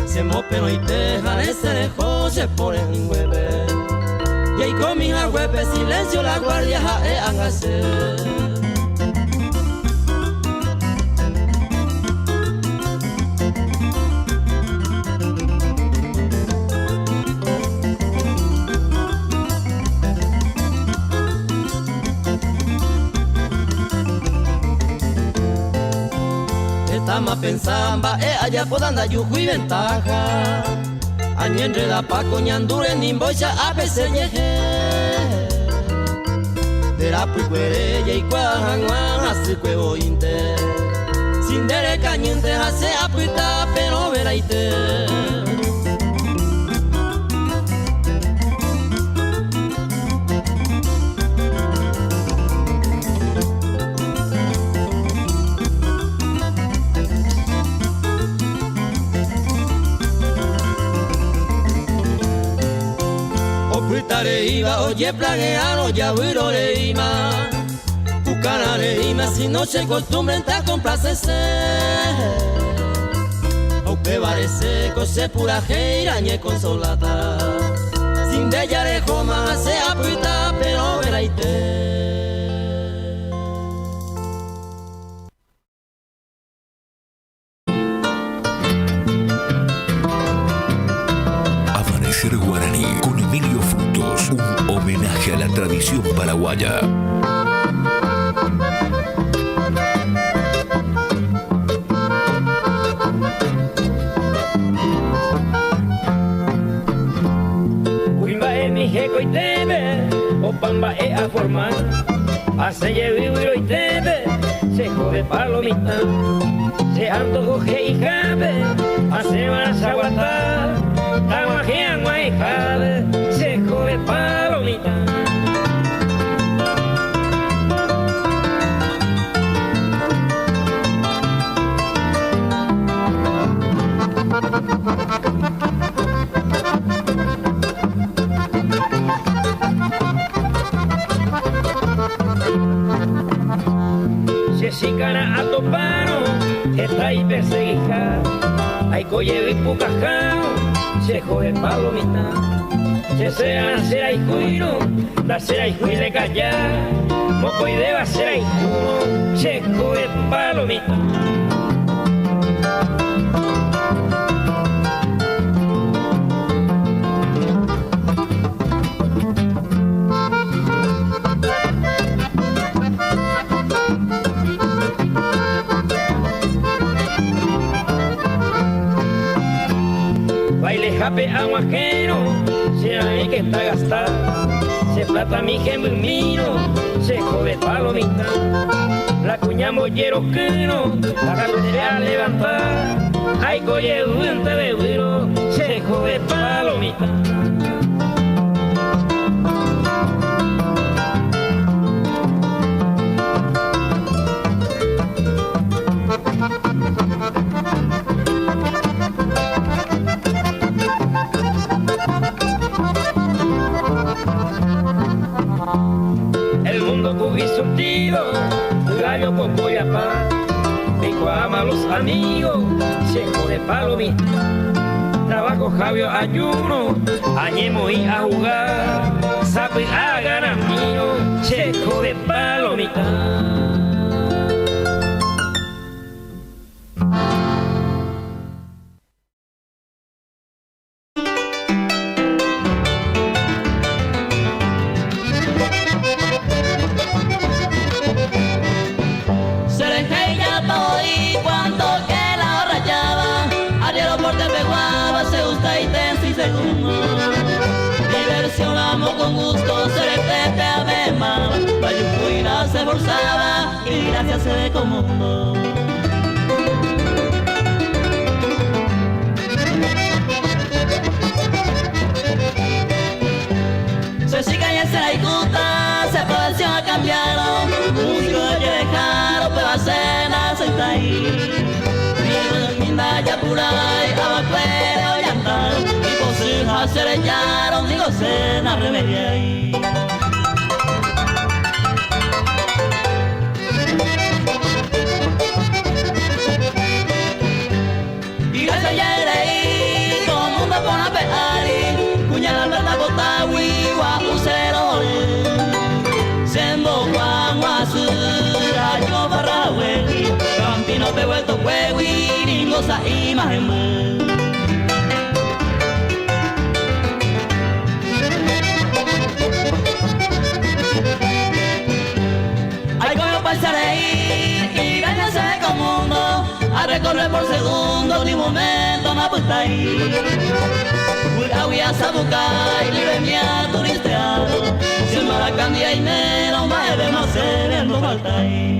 Speaker 5: se mope no ite jare se dejó se pone en hueve y ahí con mi huepe silencio la guardia jae angase. Tama pensamba allá podanda yuhui ventaja añendre da pa coñandure nimbocha a veces llegué de la puicuere y cuajanguan así cuevo inte sin dere cañente hace apuita pero veraite. Iba, oye, plagueano, ya huiro le ima, Pucana le ima, si no se acostumbren a complacerse. Aunque parece cose pura geirañe consolata, sin de ella le joma, se apuita, pero veraite.
Speaker 6: Guaraní con Emilio Frutos, un homenaje a la tradición paraguaya.
Speaker 5: Cuimba es mi jeco y tebe, o pamba es a formar, hace lleviro y tebe, se jode palomita, se antojo y jabe, hace más aguantar. Taguajean guayjade, se jode palomita. Se sicana a toparo, está ahí perseguija, hay colle y pucajano. Se jode palomita, Se sea será hijuino, da será hijuile callar, moco y deba será hijuno, checo de palomita. Baile jape aguajero, se ahí que está gastado, se plata mi gemilmino, se jode palomita, la cuña mollero queno, la carretera a levantar, ay coye duente de güiro, se jode palomita. El mundo cubi surtido, gallo con boyapá, pico ama a los amigos, se jode palomita. Trabajo Javio ayuno, añemo y a jugar, sapo y a ganar mío, se jode palomita.
Speaker 3: Con gusto se le pepe a Bema, Bayucuina se bolsaba y gracias se ve como mundo. Se siga y se la icuta, se padeció a cambiar, músico que dejaron, pero a cena se está ahí. Viendo de minda ya puray, abacuere o llantar, y por su hija se le echaron, digo cena remedia ahí. Y gracias ya era ahí, todo el mundo con la peari, cuña la plata botawi, guapucero, siendo Juan Guasura, yo barrahueli, campino pe vuelto huevi, ningosa y majemé. Hay como pasaré y ganas como mundo, a recorrer por segundo, ni momento no apuesta ahí. Voy a sabucar y libre mía turisteado, si no la cambia y menos, más de no ser, no falta ahí.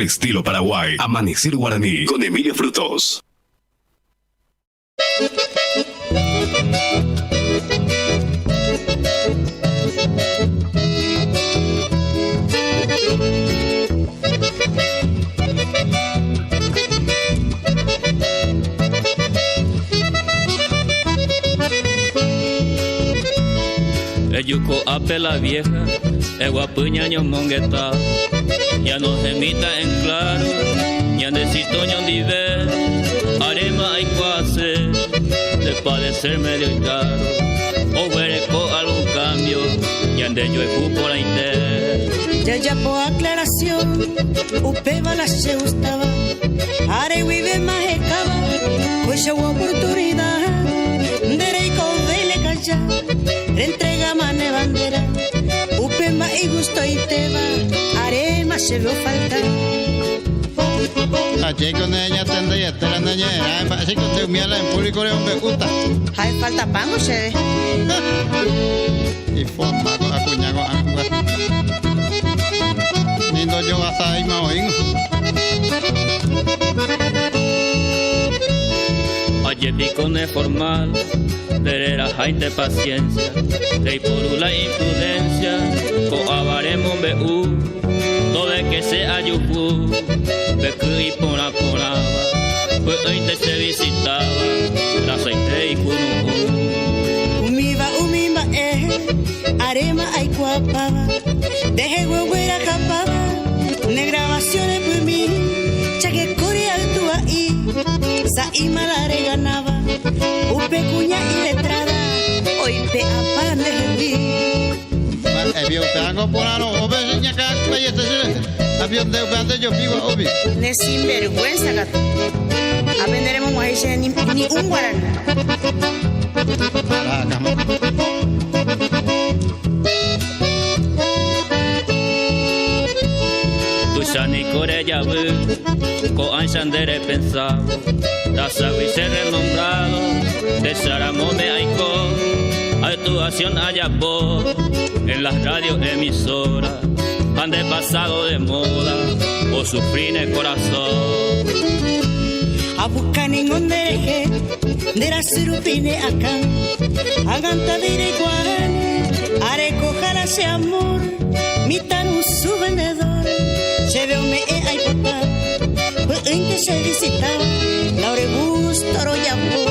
Speaker 6: estilo Paraguay. Amanecer Guaraní con Emilio Frutos.
Speaker 5: El yuco ape la vieja, el guapuñaño mongueta, ya no se emita en claro, ya necesito ño diver, arema hay cuase, de padecer medio caro, o verco algún cambio, ya de yo por la inter.
Speaker 10: Ya por aclaración, upeba la se gustaba, are vive más escava, pues yo oportunidad, derecho vele callar. Entrega mane bandera, upema y gusto y teba, arema se vio falta.
Speaker 11: Ayer con ella tende y espera niña, así que te miela en público le me gusta.
Speaker 10: Hay falta pan o se.
Speaker 11: Y forma acuña con agua. Nindo yo hasta ahí más oído.
Speaker 5: Ayer vi con el formal. Terera jaite paciencia, rey por la imprudencia, coabaremos bu, todo el que sea yuku, beku y pona, pues hoy te se visitaba, la aceite y kunu.
Speaker 10: Umimba, arema ay guapaba, deje huevuera capaba, ne grabaciones por mí, chaque corea tu ahí, sa imalare ganaba. Upe cuña y letrada, hoy pe apan de mí.
Speaker 11: Había un pedazo por la no, obe seña que vaya este avión de upante yo vivo obi.
Speaker 10: Ne sinvergüenza gato. Aprenderemos a ese ni un guaraní.
Speaker 5: Tushani Corea con Anshandere pensado, Tasawi ser renombrado, de Saramone Aiko, actuación Ayapo, en las radios emisoras, han de pasado de moda, o sufrir el corazón.
Speaker 10: A buscar ningún dereje, de la surupine acá, aganta de igual, a recoger ese amor, mitad un su vendedor. Se ve un me hay potar, pues en que se visitaba, la ore gusto ro yapo.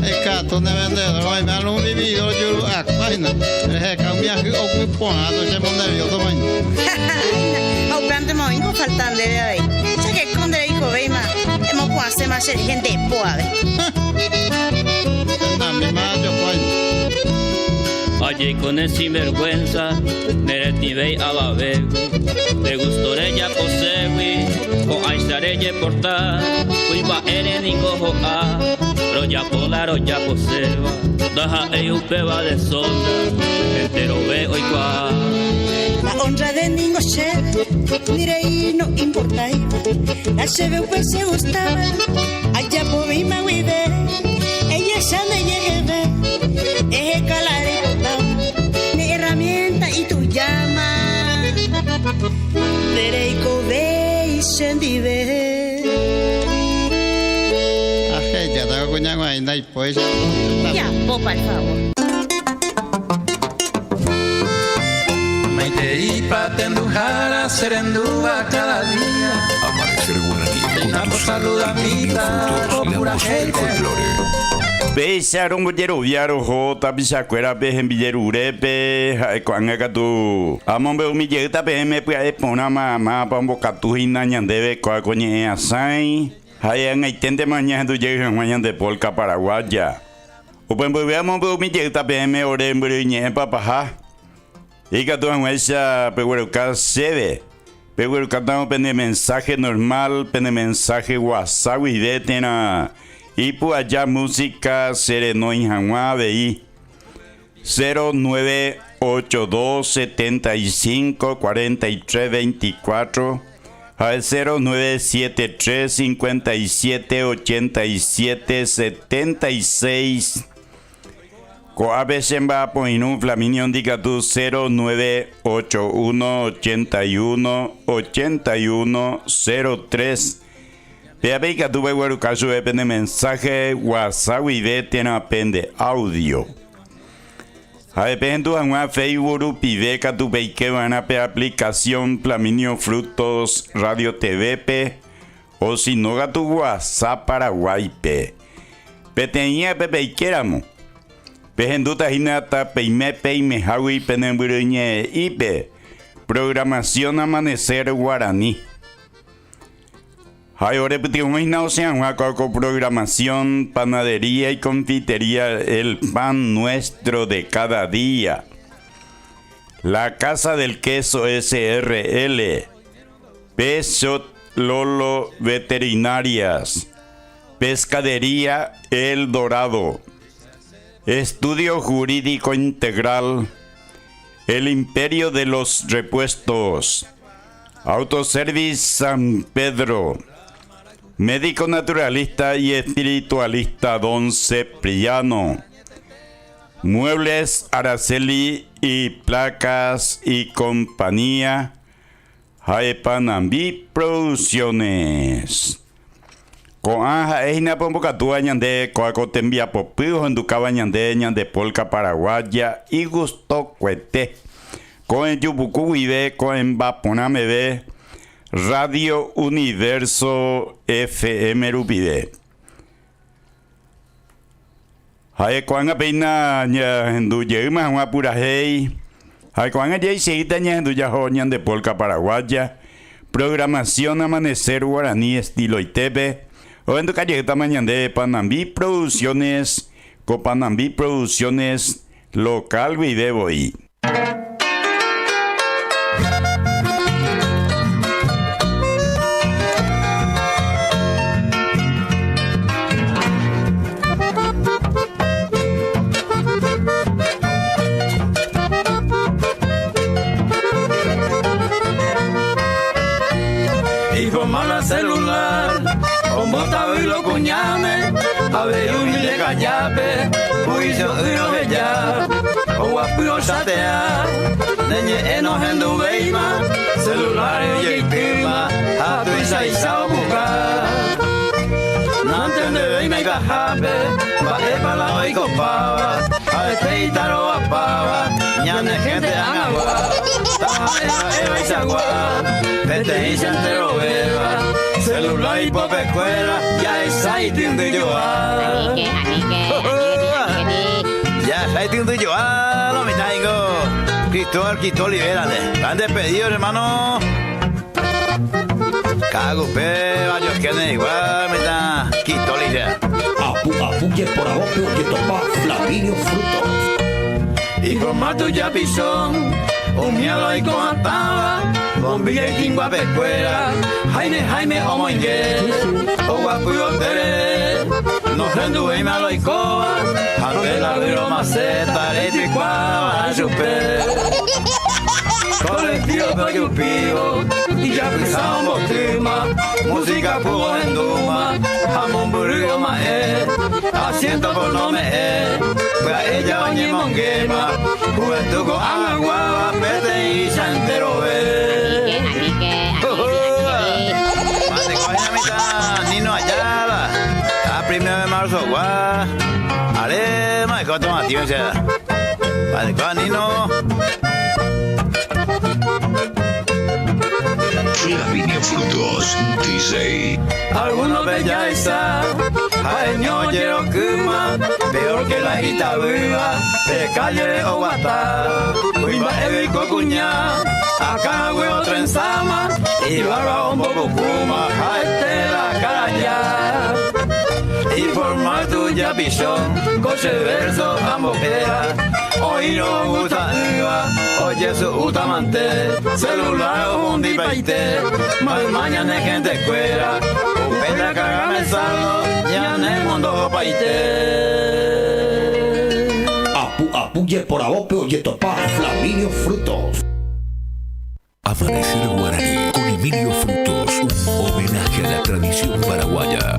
Speaker 11: El gato de vendedor, hoy me han vivido yo a vaina. El cambia que o muy ponado se pone nervioso mañana.
Speaker 10: Au plante moingo faltan de ahí. Ya que con de hijo veima, hemos puesto hacer más gente poave.
Speaker 11: También más yo pues.
Speaker 5: Allí con el sinvergüenza, Neretivei Ababegu, te gustó ella posewi, con Aistareye portar, Cuiba Eren y Gojo A, Roya Polar o ya poseba, Daja Eyupeba de Sonda, entero ve hoy qua.
Speaker 10: La honra de ningo se, direi no importa, la se ve pues se gustaba, allá por mi maguide, ella ya me llegué, es calar. Y tu llama Dereiko ve y sendive.
Speaker 11: Ajá, ya tengo cuñado ahí, no hay pues.
Speaker 10: Ya, por favor.
Speaker 1: Maite y patendujara serendúa cada día.
Speaker 6: Amanecer Guaraní con tus
Speaker 1: saludamita,
Speaker 6: la voz del folclore.
Speaker 4: Besaron bollero viaro jota bisacuera be en villerurepe cuanga tu amon be umilleta be me puede poner mamá pa bocatu inañandebe coa coñe asai hayan aitente mañana tu llega mañana de polka paraguaya o pues veamos be umilleta be me ore mbriñe papaja y que tu esa pero ka sebe pero cantamos pene mensaje normal pene mensaje WhatsApp y de tena. Y por allá música Sereno en Hanwha BI 0982 75 43 24 al 0973 57 87 76 Coabechemba Poinu Flaminio Indicatu 0981818103. Peape Catuba Guarucacho depende mensaje WhatsApp y de tiene apende audio. A depende de una Facebook pide Catupe que van a pe aplicación Flaminio Frutos Radio TVP o si no gatu WhatsApp Paraguay pe. Peteña pepe queramo. Pejenduta hinata peime hawi penemburuñe ipe. Programación Amanecer Guaraní. Ahora repetimos con programación, panadería y confitería, el pan nuestro de cada día. La Casa del Queso SRL. Peso Lolo Veterinarias. Pescadería El Dorado. Estudio Jurídico Integral. El Imperio de los Repuestos. Autoservice San Pedro. Médico naturalista y espiritualista Don Cipriano. Muebles Araceli y Placas y Compañía. Jaepanambi Producciones. Coanja eina pombocatua ñande coacotembia popijos en ducaba ñande ñande polca paraguaya y gusto cuete. Con yubucu vive con vapona ve. Radio Universo FM Rupide. Hay cuanga peina ña hendu yeuma una pura hey. Hay cuanga yei seguita ña hendu ya joñan de polca paraguaya. Programación Amanecer Guaraní estilo Itepe. O en tu calle mañana de Panambi Producciones. Copanambi Producciones Local Video y.
Speaker 5: Celular, con bota y lo cuñame, a ver un de callape, juicio y lo de ya, o guapio chatea, neñe enojendo veima, celular y clima, a tu isa y sao buscar. No entiende veima y cajape, va para la hoy copaba, a este itaro apaba, ñane gente anagua, eva y sagua, vete y se entero beba. Celular y pop escuela, ya es ahí tiendo yo a. Ya es ahí tiendo yo a, lo mitaigo. Cristo libérale. Han despedido, hermano. Cago, varios que no igual, mitad. Cristo libera.
Speaker 12: Apuye por abajo que topa Flaminio Frutos.
Speaker 5: Y con mato ya pisón, un miedo y con ataba. Bombilla y quingua pescuera, Jaime, omoingue, o guapuyo tere, no renduve y malo y coa, ante la viro maceta, leche cuava, chupe. Colectivo payupío, y ya pisamos botima, música puro en duma, jamón burrito mae, asiento por no me pues ella oñe monguema, juventud con agua, pete y santero Nino Ayala, a 1 de marzo, guau, haré más de 4 mativos ya. Vale, Nino.
Speaker 6: Flaminio Frutos, dice.
Speaker 5: Algunos belleza, jaeño llero kuma, peor que la guita viva, de calle o guatá, cuimba evi cocuña, acá huevo trenzama, y barba un poco kuma, jaete la caraya. Informar tuya pichón, coche verso a mojera, hoy no gusta iba, oye su utamante, celular o un dipaite, mal mañana gente escuela, pedra cargame el saldo, ya en el mundo paite.
Speaker 12: Apuye por abajo oye topa Flaminio Frutos.
Speaker 6: Amanecer Guaraní con Emilio Frutos, un homenaje a la tradición paraguaya.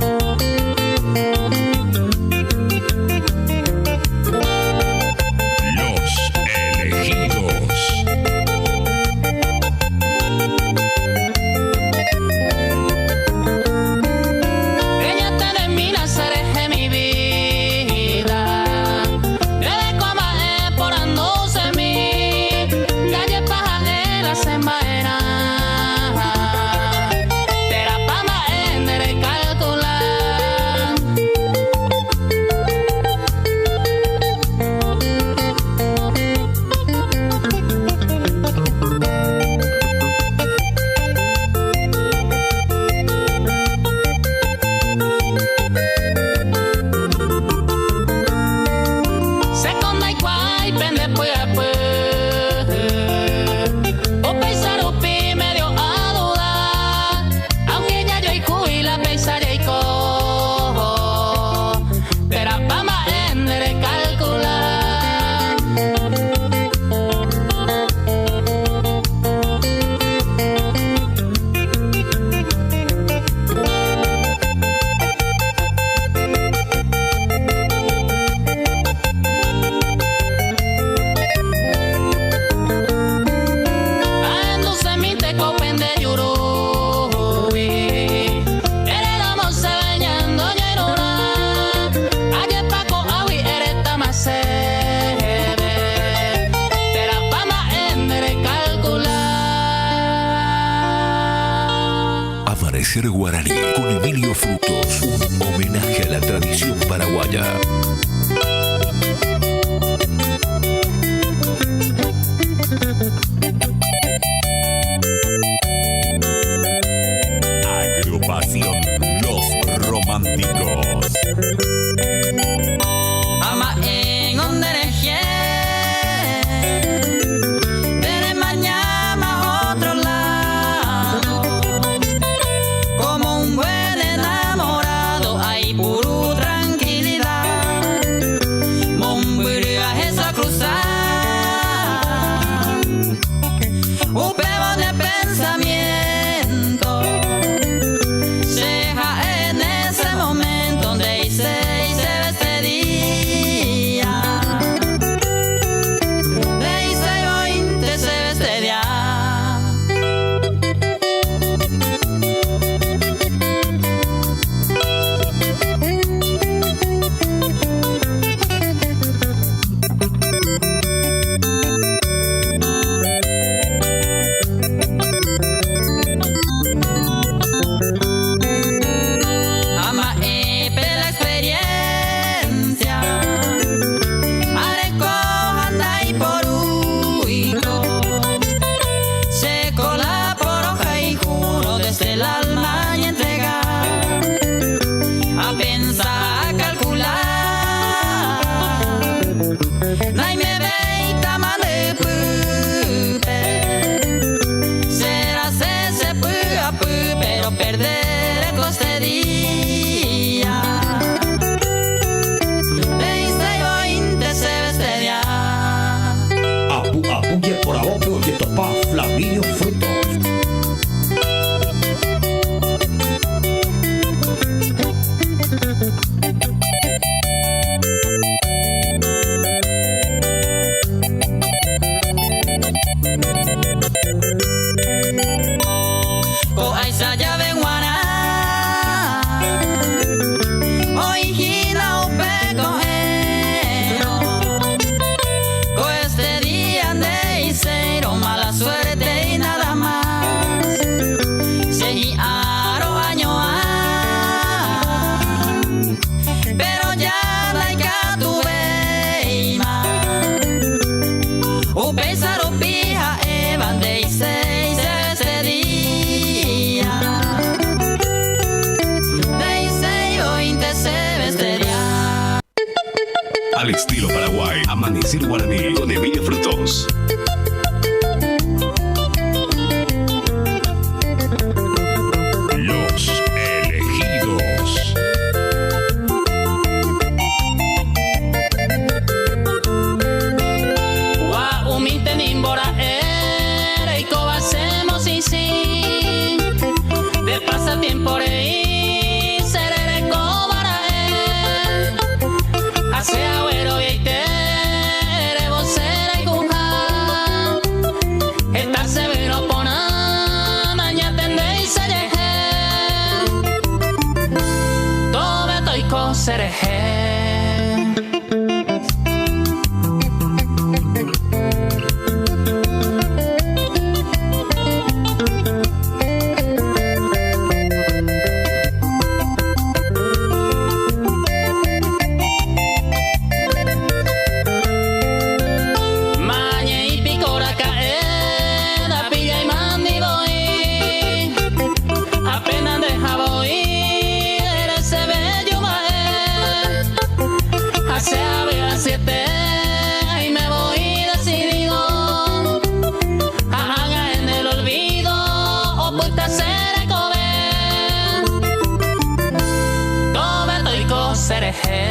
Speaker 6: Amanecer Guaraní con Emilio Frutos, un homenaje a la tradición paraguaya. Agrupación Los Románticos.
Speaker 3: Ama en ondereje, de mañana a otro lado, como un buen enamorado hay puro tranquilidad. Momburia esa cruzar, un pego de pensamiento. Seja en ese momento donde hice este día, de hice hoy te se este día. Ama pela experiencia, areco anda y por uico, se cola por hoja y juro desde el alma y entregar, a pensar, a calcular, nay me veita mande pupe, será ese pu a pu, pero perder el coste día, de este hoy te se este día.
Speaker 12: Apuye por abope, oye topa, Flaminio Frutos.
Speaker 3: Ko ay sa llave guana, hoy gira un pecoero, con este día de cero, mala suerte y nada más. Se aro año pero ya la que tuve más. O pensar o pija evan de seis ese día, de seis hoy te se vestería.
Speaker 6: Al estilo Paraguay, Amanecer Guaraní con Emilio Frutos. Los elegidos.
Speaker 3: Wa umite nimbora era y cobacemos y sí, de pasatiempo rey seré cobara hace agüero y te vos seré cuja, estar severo pona mañana tendréis se deje, todo estoy con seré. Maña y picora caer, la pilla y mandi voy, apenas deja voy, eres ese bello maer, hace a ver a 7 y me voy decidido, haga en el olvido, oculta ser comer, todo estoy con sereje.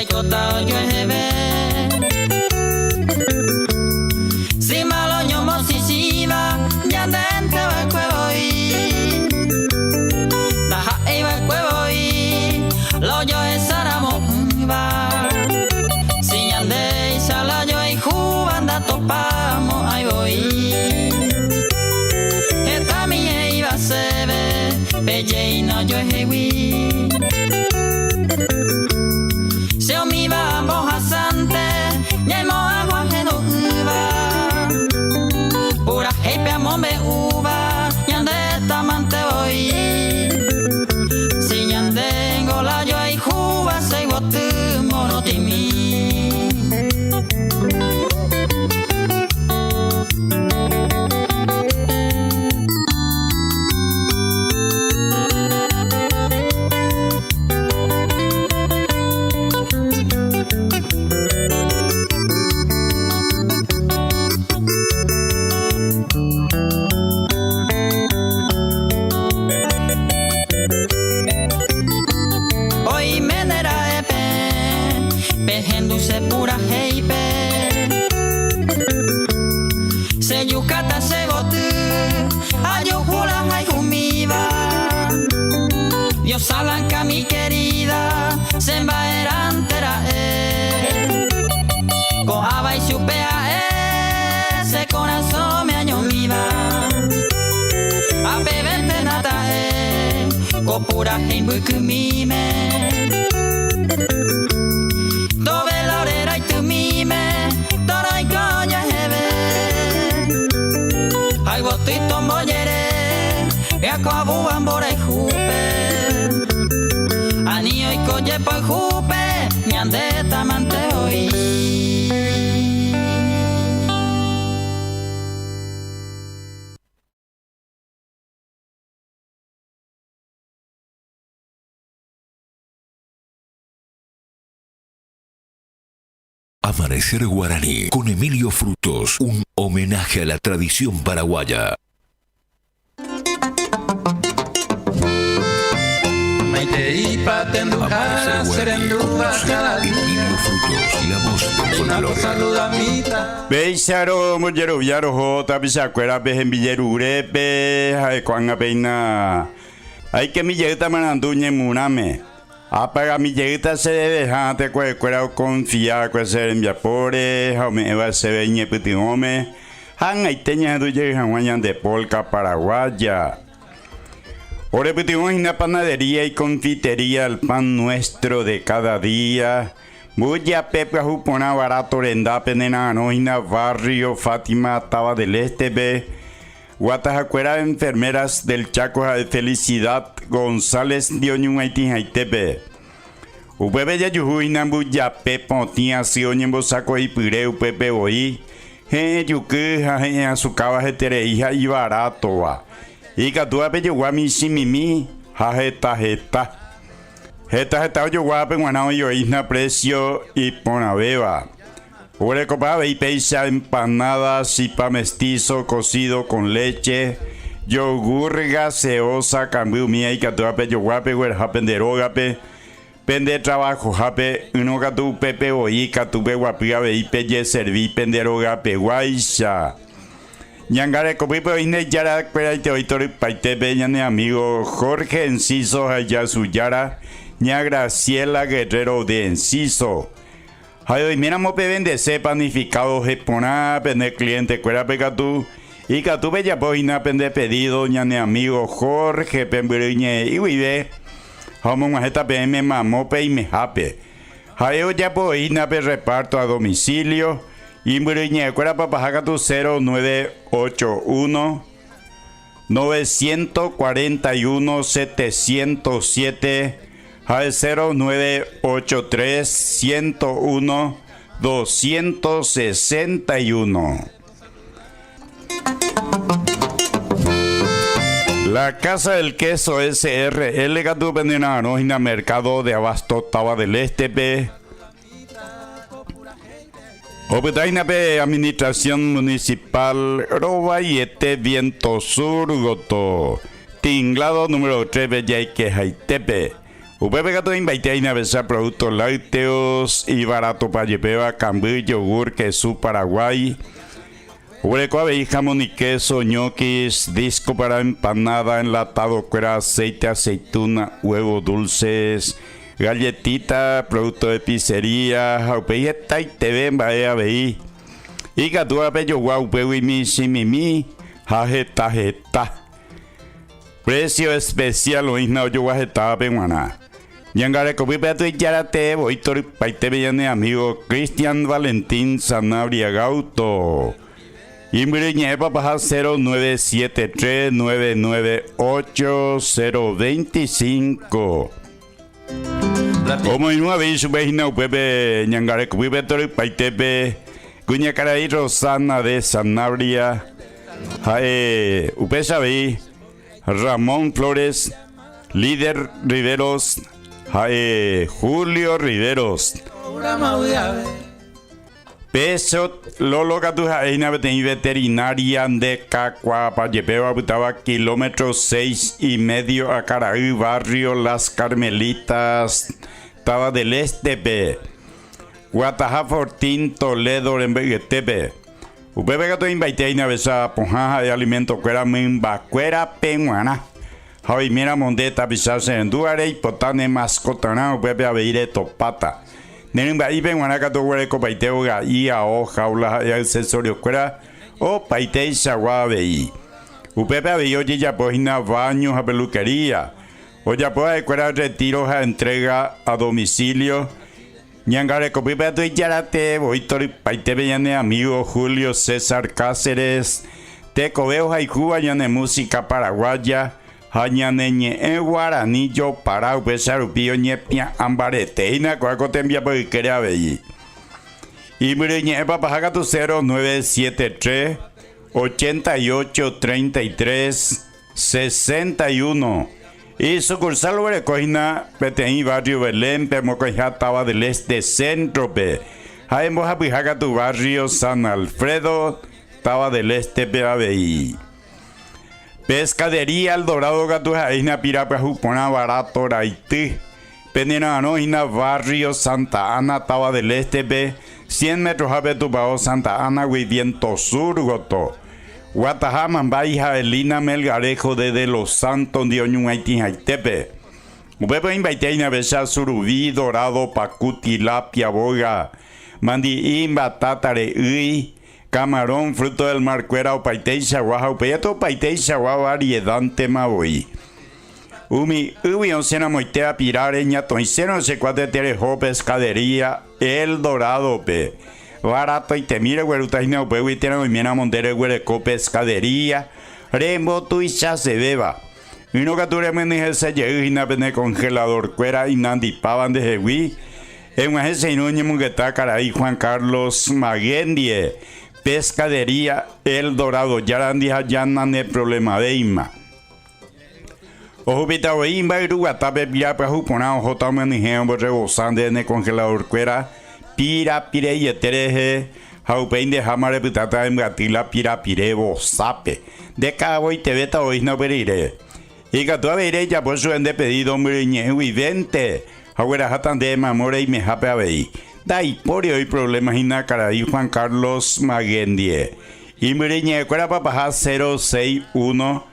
Speaker 5: hay cota yo jebe. Si malo ñomo si siva, ya dentro el cuevo y taja iba el cuevo y lo yo es aramo va. Si ñande y sala yo y jubanda topamos ahí voy. Esta mi iba se ve, belle y no yo hewi. Se o mi va mojasante, ya mo agua geno uva. Pura heipe amombe uva, ñande tamante voy. Si ñande ngola yo y juba se guatu monotimi. Se pura heipe se yucata se botu ayujula hay humiva Dios salanca mi querida se embaera entera coaba y supea ese corazón me añomiva a bebente nata copura heimbukumime Ay botito mollere, yakobu ambore jupe, anillo y colle por jupe, ñande tamante hoy.
Speaker 6: Amanecer Guaraní con Emilio Frutos, un homenaje a la tradición paraguaya. Amanecer Guaraní, Emilio Frutos, la voz del folclore.
Speaker 4: Beisaro mollero viaro jota bisacuera pe en villerure pe hay cuanga peina. Hay que mi llegta mananduñe muname. Apaga mi llegita se deja te cuera confía que ser en viapore, home va se veñe putingome. Han hay teña do llega guayan de polka paraguaya. Ore putingome una panadería y confitería el pan nuestro de cada día. Muya pepa jupona barato renda penena no ina barrio Fátima Taba del Este be. Guatajacuera enfermeras del Chaco de Felicidad González Dioñun Haití Haitepe. Upebe ya yuhuina buya pepo tia si oñembo saco y pire upebe oí. He yuque he azucaba hetere hija y barato va. Y catua pe yuguami simimi jajeta jeta. Jeta jeta yuguape guanao yo isna precio y pona beba. Ore copa y peisa empanada, sipa mestizo cocido con leche, yogur gaseosa, cambio mía y catuape yoguape, huerjapenderogape, pende trabajo jape, uno catu pepe oí, catupe guapiabe y pelle serví penderogape guaisha. Ñangare copipo ine yara pera y te oitor paitepe ñane amigo Jorge Enciso allá su yara, ña Graciela Guerrero de Enciso. Ay, mira, mo pevende se panificado jepona pende cliente cuera pecatú y catú bella poina pende pedido ñane amigo Jorge pemburiñe y vive como majeta pm mamope y mejape. Ay, ya poina pe reparto a domicilio y mburiñe cuera papajacatu 0981 941 707 al 0983 101 261. La Casa del Queso SRL Gatú Pendenano en el mercado de Abasto Taba del Este P. Opetaina P. Administración Municipal Robayete Viento Sur Goto. Tinglado número 3 Bellaique Jaitepe. Upepe gato invité a besar productos lácteos y barato para llevar cambur, yogur, queso Paraguay. Hueco ave jamón y queso, ñoquis, disco para empanada, enlatado, cuera, aceite, aceituna, huevos dulces, galletita, producto de pizzería, jaupeyeta y TV en Bahía Veí. Y gatua pello guau, pewi mi, simimi, jeta. Precio especial, o isna yo guajeta, penguana. Yangare copipe tu yarate, voy tori paite bellane amigo Cristian Valentín Sanabria Gauto. Y mire ñepa paja 0973998025. Como no habéis vecina Pepe Ñangare copipe tori paite cuña caray Rosana de Sanabria. Upe sabe Ramón Flores, líder Riveros. Julio Riveros. Peso Lolo Catuja Eina veterinaria de Cacua Payepeba Butaba kilómetro 6,5 a Caraí, barrio Las Carmelitas, Taba del Este, Guataja Fortín, Toledo, en Vegetepe. Upebe Gato invité a besa ponjaja de alimento cuera mimbacuera penguana. Hoy mira mondeta pisarse en duare y potane mascotana bebe a beire topata. Nenimba iben guanaca to hueco paiteo gaia o jaula y accesorio cuera o paitei saguabei. Upepe abeyo ya pogina baños a peluquería. O ya puede cuera retiros a entrega a domicilio. Ñangare copipe tu yarate voitori paite bellane amigo Julio César Cáceres. Te cobeo haiku ayane música paraguaya. Hañaneñe guaranillo para upesarupio ñepia ambarete ina cuaco te envía por querer ver y mire papajaga tu 0973 8833 61 y sucursal Urecojina PTI barrio Belén Pemocoija Taba del Este Centro pe Jaemos apijaga tu barrio San Alfredo Taba del Este PABI. Pescadería El Dorado Gatuja Ina Pirapa Jupona Barato Raití. Penenano Ina Barrio Santa Ana Taba del Este B 100 metros a Betubao Santa Ana Viento Sur Goto. Guatajaman Baija Elina Melgarejo de Los Santos de Oñuaiti Haitepe. Upepo invité a Besa Surubí Dorado Pacuti Lapia Boga. Mandi Imba Tatare Ui. Camarón, fruto del mar, cuera, o paitei saguaja, o peyato paitei saguaja, variedad maui. Umi, ubi oncena moitea pirare, ñatoiceno se cuate terejo, pescadería, El Dorado, pe. Barato y te mire, güerutaina, pe, huitena, moimiena, montere, güereco, pescadería, rembo, tu y ya se beba. Y no cature, menije, se llegue, y na pene congelador, cuera, y nandipaban de jehui. En una ese inuñe, mungueta, caray, Juan Carlos Magendie. Pescadería El Dorado, Yarandi Hayana ne problema veima. Ojubita veima iruga tape pira pa jupona ojota menijembo rebosande ne congelador cuera pira pire yetereje jaupein de jamare putata en gatila pira pire bosape de cabo y te beta hoy no perire. Y gato a ver ella por su ende pedido muriñe vivente jauera jatan de mamore y me jape a vei. Dai por hoy problemas en Nacaraí Juan Carlos Magendie. Y mire, cuera papaja 061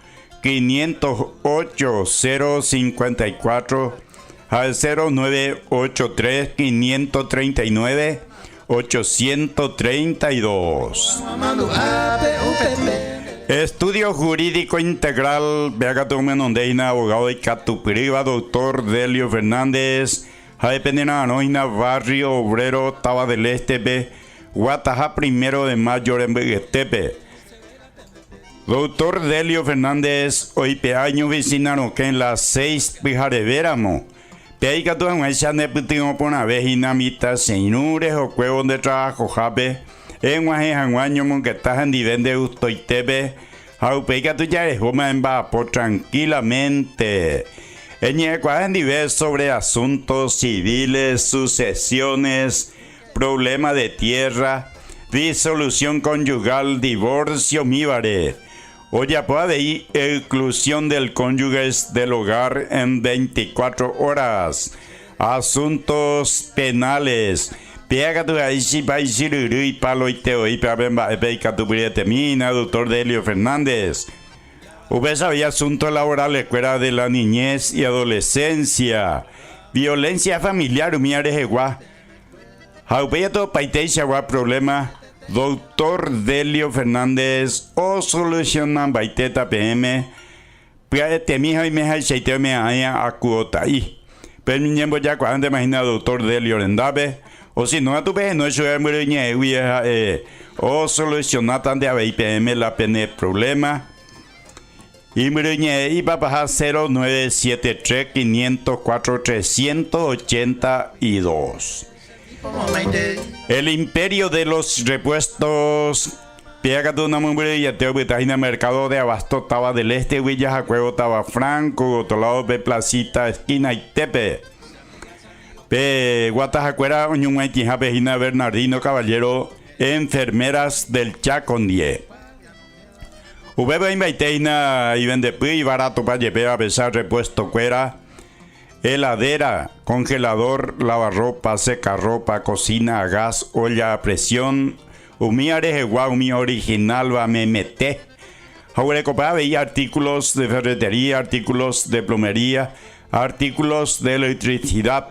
Speaker 4: 508 054 al 0983 539 832. Estudio Jurídico Integral, Beagato Menondeina, abogado de Catupiriba, doctor Delio Fernández. Jaipendena Anoina, barrio obrero, Taba del Este, B, Guataja 1 de mayo en Vegetepe. Doctor Delio Fernández, hoy pe año vecinaron que en las 6 pijarevéramo. Peica tu en esa neputino por una vez inamita, señores o cuevos de trabajo, jape, en guaje mon que estás en divende gusto y tebe, jaupeica tu ya es goma en va por tranquilamente. En diversos sobre asuntos civiles, sucesiones, problema de tierra, disolución conyugal, divorcio, míbare. Oye, puede ir exclusión del cónyuge del hogar en 24 horas. Asuntos penales. Pega tu ahí si va y palo y teo y para tu termina, doctor Delio Fernández. Usted sabía asuntos laborales, escuela de la niñez y adolescencia. Violencia familiar, miares igual. Haupaya todo paiteisha igual problema. Doctor Delio Fernández o solucionan baiteta PM. Pia temija y meja y me haya a cuota ahí. Pero mi tiempo ya cuando imagina doctor Delio Rendabe. O si no a tu vez no es muy vieja o solucionar tan de IPM la pene problema. Y muriñe iba a bajar 0973 504 382. El imperio de los repuestos. Pega de una mujer y te en el mercado de Abasto estaba del este, Villas a Cuevo estaba Franco, otro lado de Placita, esquina y Tepe. Pe Guatajacuera, Oñumaitija, Vejina Bernardino Caballero, enfermeras del Chacondie. Ubeba Invaiteina y vende y barato para llevar a besar repuesto cuera. Heladera, congelador, lavarropa, secarropa, cocina a gas, olla a presión. Umi arejegua, umi original va me mete. Ahora copa y artículos de ferretería, artículos de plomería, artículos de electricidad.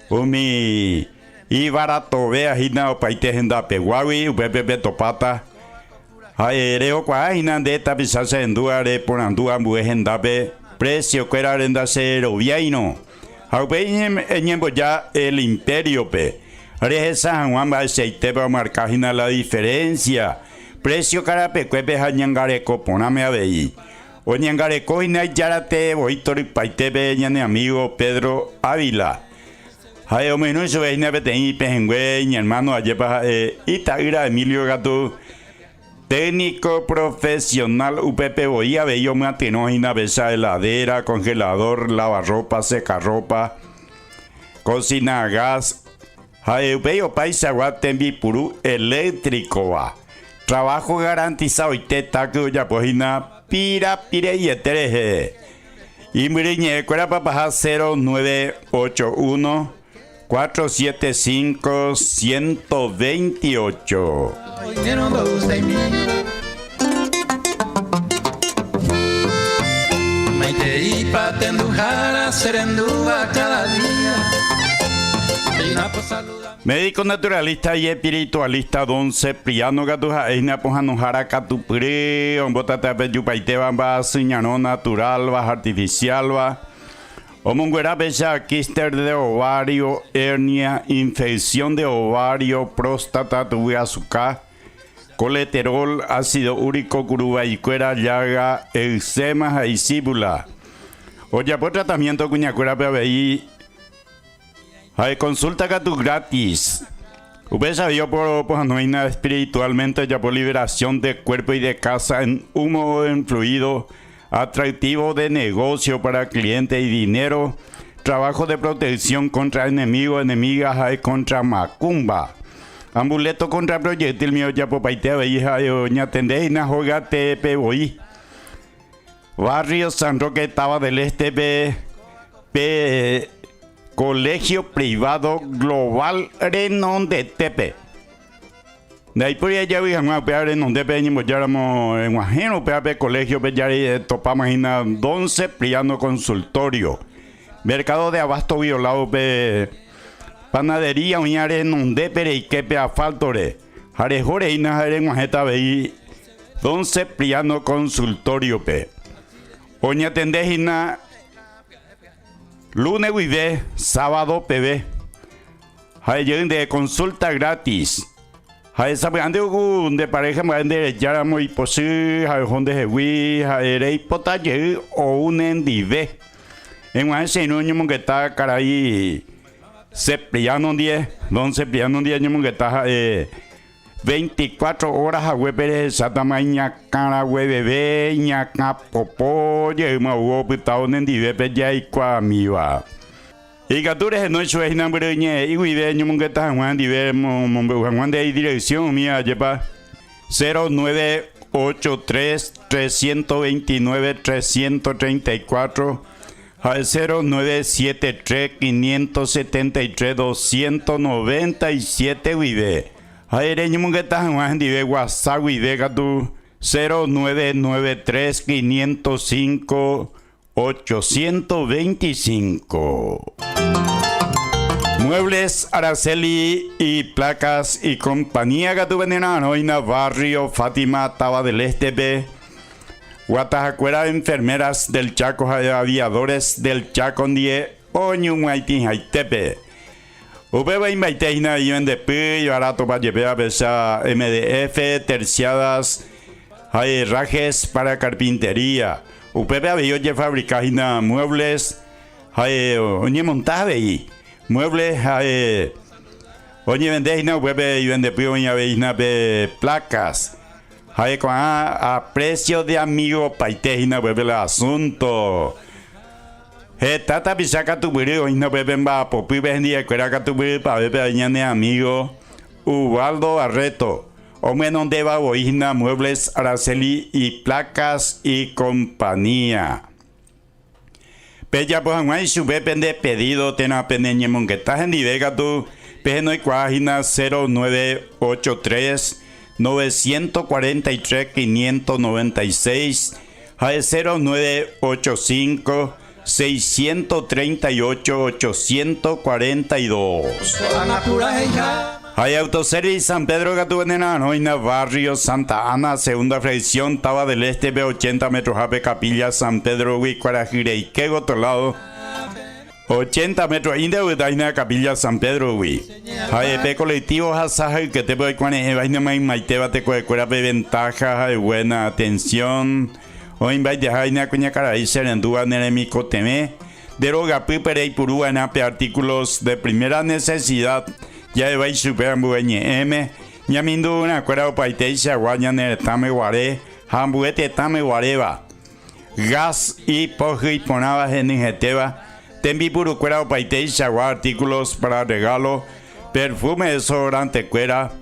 Speaker 4: Umi y barato vea hina o paite henda peguawi, upepe topata. Aereo kwa hina de tapizarse en duare por andua buejendape. Precio que era arenda cero viaino. Aupe en ya el imperio pe. Reza San Juan va aceite para marcar la diferencia. Precio carape cuepe hañangareco poname a veí. O ñangareco y yarate voitori paitepe ñane amigo Pedro Ávila. Hay o menos eso es navete y pejengüe y hermano ayepa Itaira Emilio Gato. Técnico profesional UPP Boía Bello Matinojina, besa heladera, congelador, lavarropa, secarropa, cocina a gas. Jaeupeo Paisa Guatembi Purú eléctrico va. Trabajo garantizado y teta que ya pojina pire y etereje. Y muriñe cuera papaja 0981 475 128.
Speaker 1: Maiteipa tendujara serendúa cada día.
Speaker 4: Médico naturalista y espiritualista Don Cipriano Gatuja Eina Pojanojara Catupre, Ombotata Peyupaite Bamba, Siñano natural, va artificial, va. Omunguera Becha, quíster de ovario, hernia, infección de ovario, próstata, tuve azúcar, colesterol, ácido úrico, curuba y cuera, llaga, eczema y síbula. Oye, por tratamiento, cuñacuera, PBI. Hay consulta Gatu gratis. Usted sabía por no espiritualmente ya por liberación de cuerpo y de casa en humo en fluido, atractivo de negocio para cliente y dinero, trabajo de protección contra enemigos, enemigas, hay contra macumba. Amuleto contra proyectil mío ya por paite hija doña tendéina joga tepe voy. Barrio San Roque estaba del este Colegio Privado Global Renon de Tepe. De ahí por allá vi a pear en donde venimos ya éramos en Guajeno, pear colegio, ya topamos en Don Cipriano Consultorio. Mercado de abasto violado, panadería, uñare en donde pere y que asfaltore. Jarejore y najare en Guajeta veí Don Cipriano Consultorio, Oña tendejina. Lunes vive, sábado PB. Hay de consulta gratis. Hay sabande de pareja de ya muy posible, hay donde se vi, hay rey potaje o un endive. En un señor que está caray Cipriano 10, Don Cipriano 10 que está 24 horas a web satamaña cara bebé ñaca popo yema hubo pitao nendive ya y cuamiva y catures no es nambre y guide ñum que está Juan dive Juan de dirección mía lleva 0983 329 334 al 0973 573 297 vive. Aire ñumungueta Juan dive WhatsApp vive gatu 0993 505 825. Muebles Araceli y Placas y Compañía Gatu Venenano en Barrio Fátima Taba del Este B. Guatajacuera Enfermeras del Chaco, Aviadores del Chaco, Die, Oñumuaitin, Haitepe. Ubeba Invaiteina y Vendepi, Barato Payepea, Besa, MDF, Terciadas, Rajes para Carpintería. Upebe Avelloye Fabricajina Muebles, Oñe Montabe, Muebles, Oñe Vendeina, Ubebe y Vendepi, Oñe Aveina, Placas. A precio de amigo paitejina bebe el asunto. Tata pisaca tu brillo y no beben va popi vendía cuera tu brillo para bebe añane amigo Ubaldo Barreto. O menos de baboína Muebles Araceli y Placas y Compañía. Pella pues aguay su bepende pedido tena pendeñe monquetaje en divega tu peno y cuágina 0983 943 596 0985 638 842. Hay Autoservice San Pedro Gatuvenenano en Barrio Santa Ana, segunda fracción, Taba del Este, B80 metros AP, Capilla San Pedro, Huicuarajire y que otro lado. 80 metros Indehudaina, Capilla San Pedro, Hui. Hay colectivos Asaja que te voy con el vaina maiteba te cuecuera de ventaja, hay buena atención. O invite a Jaina Cuña Caray, Serendúa, Neremico Teme, Deroga Pipere y Purúa en AP, artículos de primera necesidad. Ya vais super bueñe M. Yamindu una cuera o paiteisha, guañaner tame guare, hambuete tame guareva. Gas y poji ponaba en ingeteba. Tembi puru cuera o paiteisha, artículos para regalo. Perfume desodorante cuera.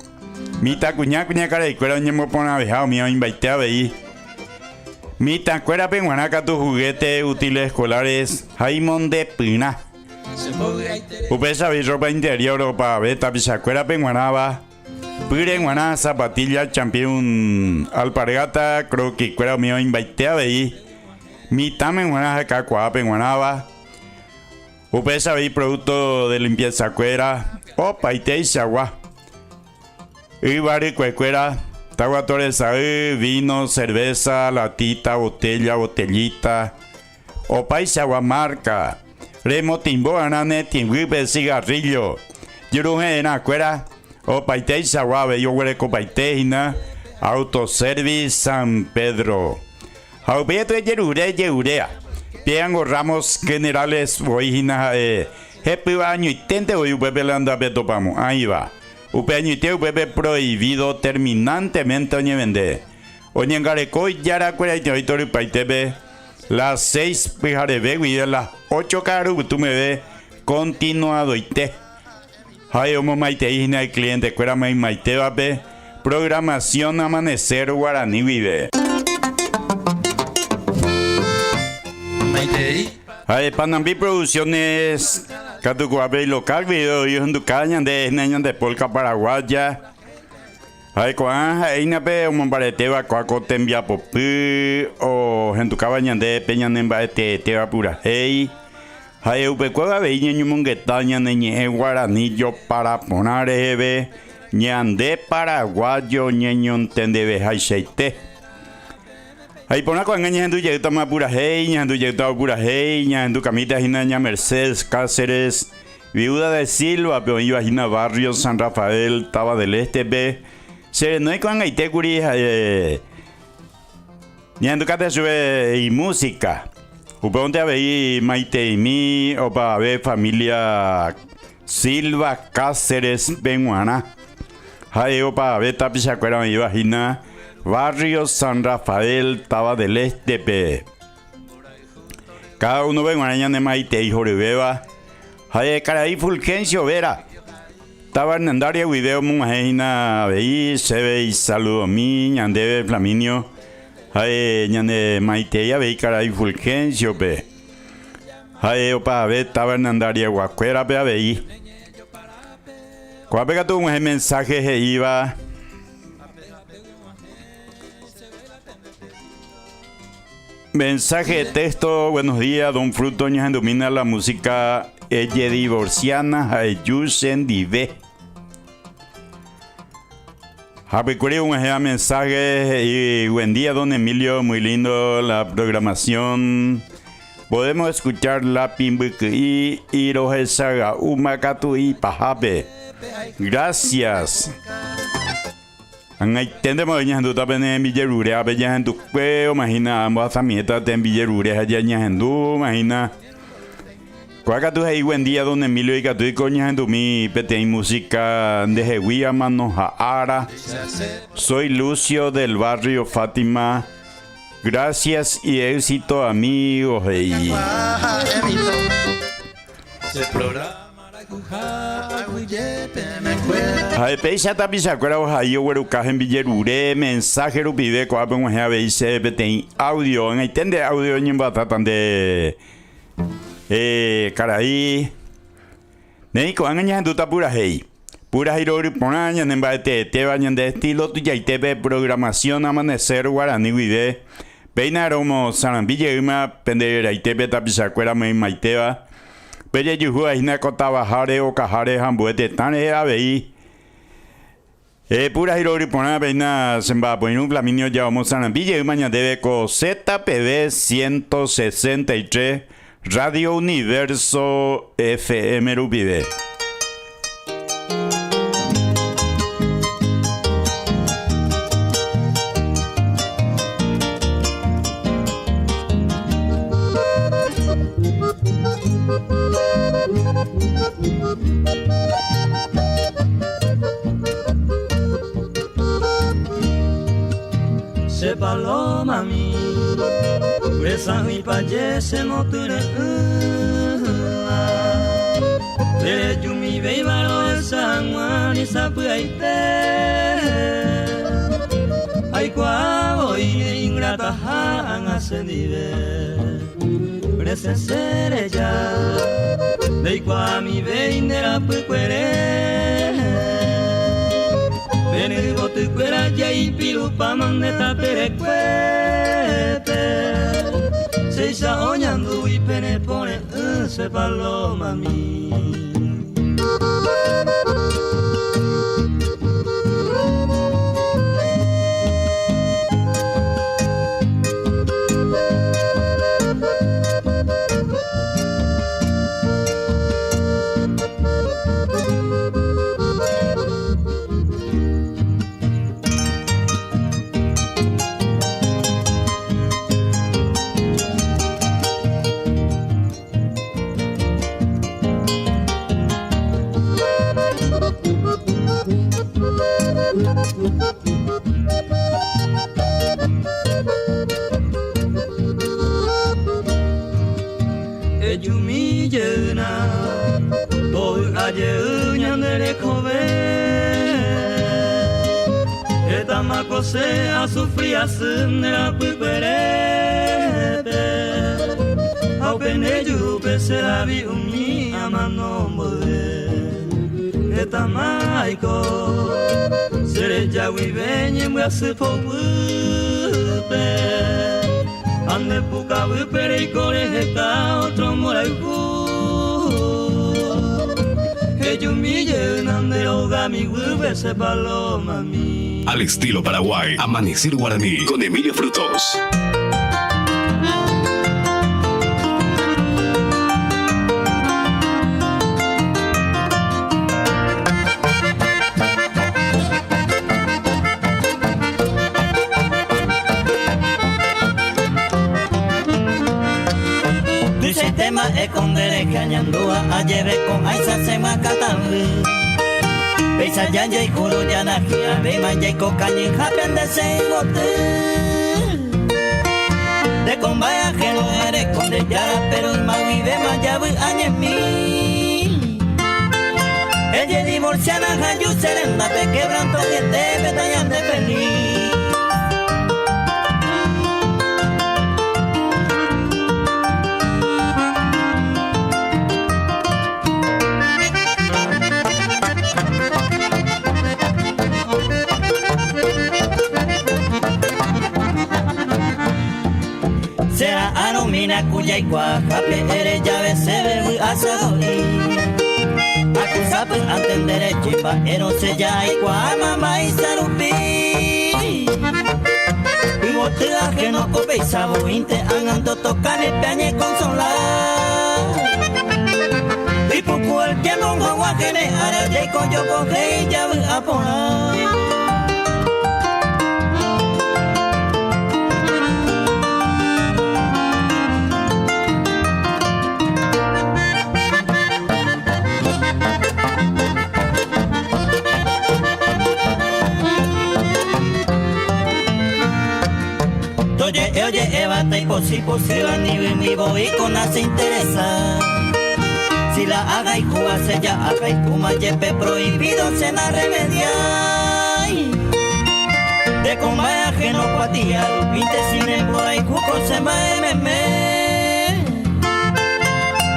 Speaker 4: Mita cuña cara y cuera ñemo pona vejao mío invite a veí. Mita cuera penguanaca tu juguete útiles escolares. Jaimon de Pina. Upesa vi ropa interior o para beta pisacuera penguanaba. Pire guaná zapatilla champion alpargata croqui cuera mío invite a veí. Mita menguana jacacuá penguanaba. Upesa vi producto de limpieza cuera. O paite y chagua. Y bari cuecuera. Taguatores ahí, vino, cerveza, latita, botella, botellita. O paisagua marca. Remo timbo anane timbipe cigarrillo. Yuruje en acuera. O paite y saguabe yo hueco paitejina. Autoservice San Pedro. Aubeto yerurea. Piango Ramos Generales boijina Hepi año y tente hoy bebe landa betopamo. Ahí va. Upeño y teo bebe prohibido terminantemente oñe vende. Oñe gareco y yara cuera y territorio paitebe. Las 6 pijarebe y las 8 caru tú me ve continuado y te. Hay homo maite hijna y cliente cuera maite vape. Programación amanecer guaraní vive. Hay Panambi Producciones Catucuabe local video y en Ducaña de Neñan de Polca Paraguaya. Hay Juan Inape o Mombareteva Cuaco Tembia Popí o en tu cabaña de Peña Nemba de Teba Pura Hey. Hay Upecueva Veña Ñumonguetaña Neñe Guaranillo para poner Eve Ñande Paraguayo Ñeñon Tendebe Haixeite. Ahí pone con engañando llegó más pura hey, ñando llegó pura hey, ñando camita hina Mercedes Cáceres, viuda de Silva, pero iba a Barrio San Rafael, Taba del Este B. Se no hay con Haite curi ñando cate sube y música. Uponte a ver Maite y mi o para ver familia Silva Cáceres Benguana. Ahí o para ver tapizacuera me iba a Barrio San Rafael, Taba del Este P. Cada uno ve una de Maite y Joribeba. Hay Caraí Fulgencio Vera. Tabarnandaria video mujeina veí se ve y saludo mi ñande Flaminio hay ñande Maiteya veí caray Fulgencio pe hay opa ve Tabarnandaria guacuera pe veí cuando tu un mensaje que iba mensaje de texto. Buenos días, don Fruto, ña domina la música ella divorciana ayusen dive. Recuerdo un mensaje y buen día, don Emilio, muy lindo la programación. Podemos escuchar la pimbuki y rojesaga umacatu y pajape. Gracias. Entendemos que tú también en Villarure, a ver en tu cuello, imagina, ambas amigas en Villarure, allá en tu, imagina. Cuaca tú hay buen día, don Emilio, y que tú y coñas en tu mi pete música de Jehuía Manojaara. Soy Lucio del barrio Fátima. Gracias y éxito, amigos. Hay peisa tapisa cuera hay huerucaje en Villarure mensaje rupide cuando vamos a ver se pete audio en entende audio en batatan de caray nei con años tu pura hey pura hirori ponaña en bate te bañan de estilo tu ya te programación amanecer guarani guide peinaromo sarambilla pender ahí te tapisa cuera me maiteba pero yo jugué en cotaba jare o cajare hambuete tan era veí pura hirori pona peina semba pues un Flaminio ya vamos a Villa y mañana debe con ZPB 163 Radio Universo FM Rupide.
Speaker 5: Se paloma mi presa mi paye se moture Pero yo mi beba lo San Juan y sapuaite Ay cuavo y ingrata han ascendido Presa ser ya de cua mi beinera puquere Vengo tu cuera ya y pilupa maneta perecuete Se está oñando y pene pone se paloma mi Se a sufrir a la puperete Au peneju pesera vi umi amano mode Eta maiko Sere jawi benye mwase po wupe Ande puka wupere ikore heka otro moraiku Hejumille nande ogami wupe se paloma mi
Speaker 6: Al estilo Paraguay, Amanecer Guaraní con Emilio Frutos.
Speaker 5: Dice tema escondere cañandúa, ayer con Aisa se macatabu. Beisa yanya y kuro yana kia be manja y cocaña y japen de seigote De combaya que no eres conde yara pero el maui de mayabu añemi ella divorciada, hayu serenda, te quebranto que te betallan de feliz. Sea aromina cuya y cuajape, eres llave se ve asadori. Acusape antendere chipa, ero se ya y cuamama y sarupi. Y botea que no cope y sabo, inte angando tocar el peañe consolar. Y poco el que mongo guajene, ara de coyo coge y llave a poner. Oye, Evata y posible ni vivo y con nada se interesa. Si la haga y cuba se ya haga y kuma yepe prohibido se na remedia. De combaya que no cuatía, pinte sin embora y cuco se meme.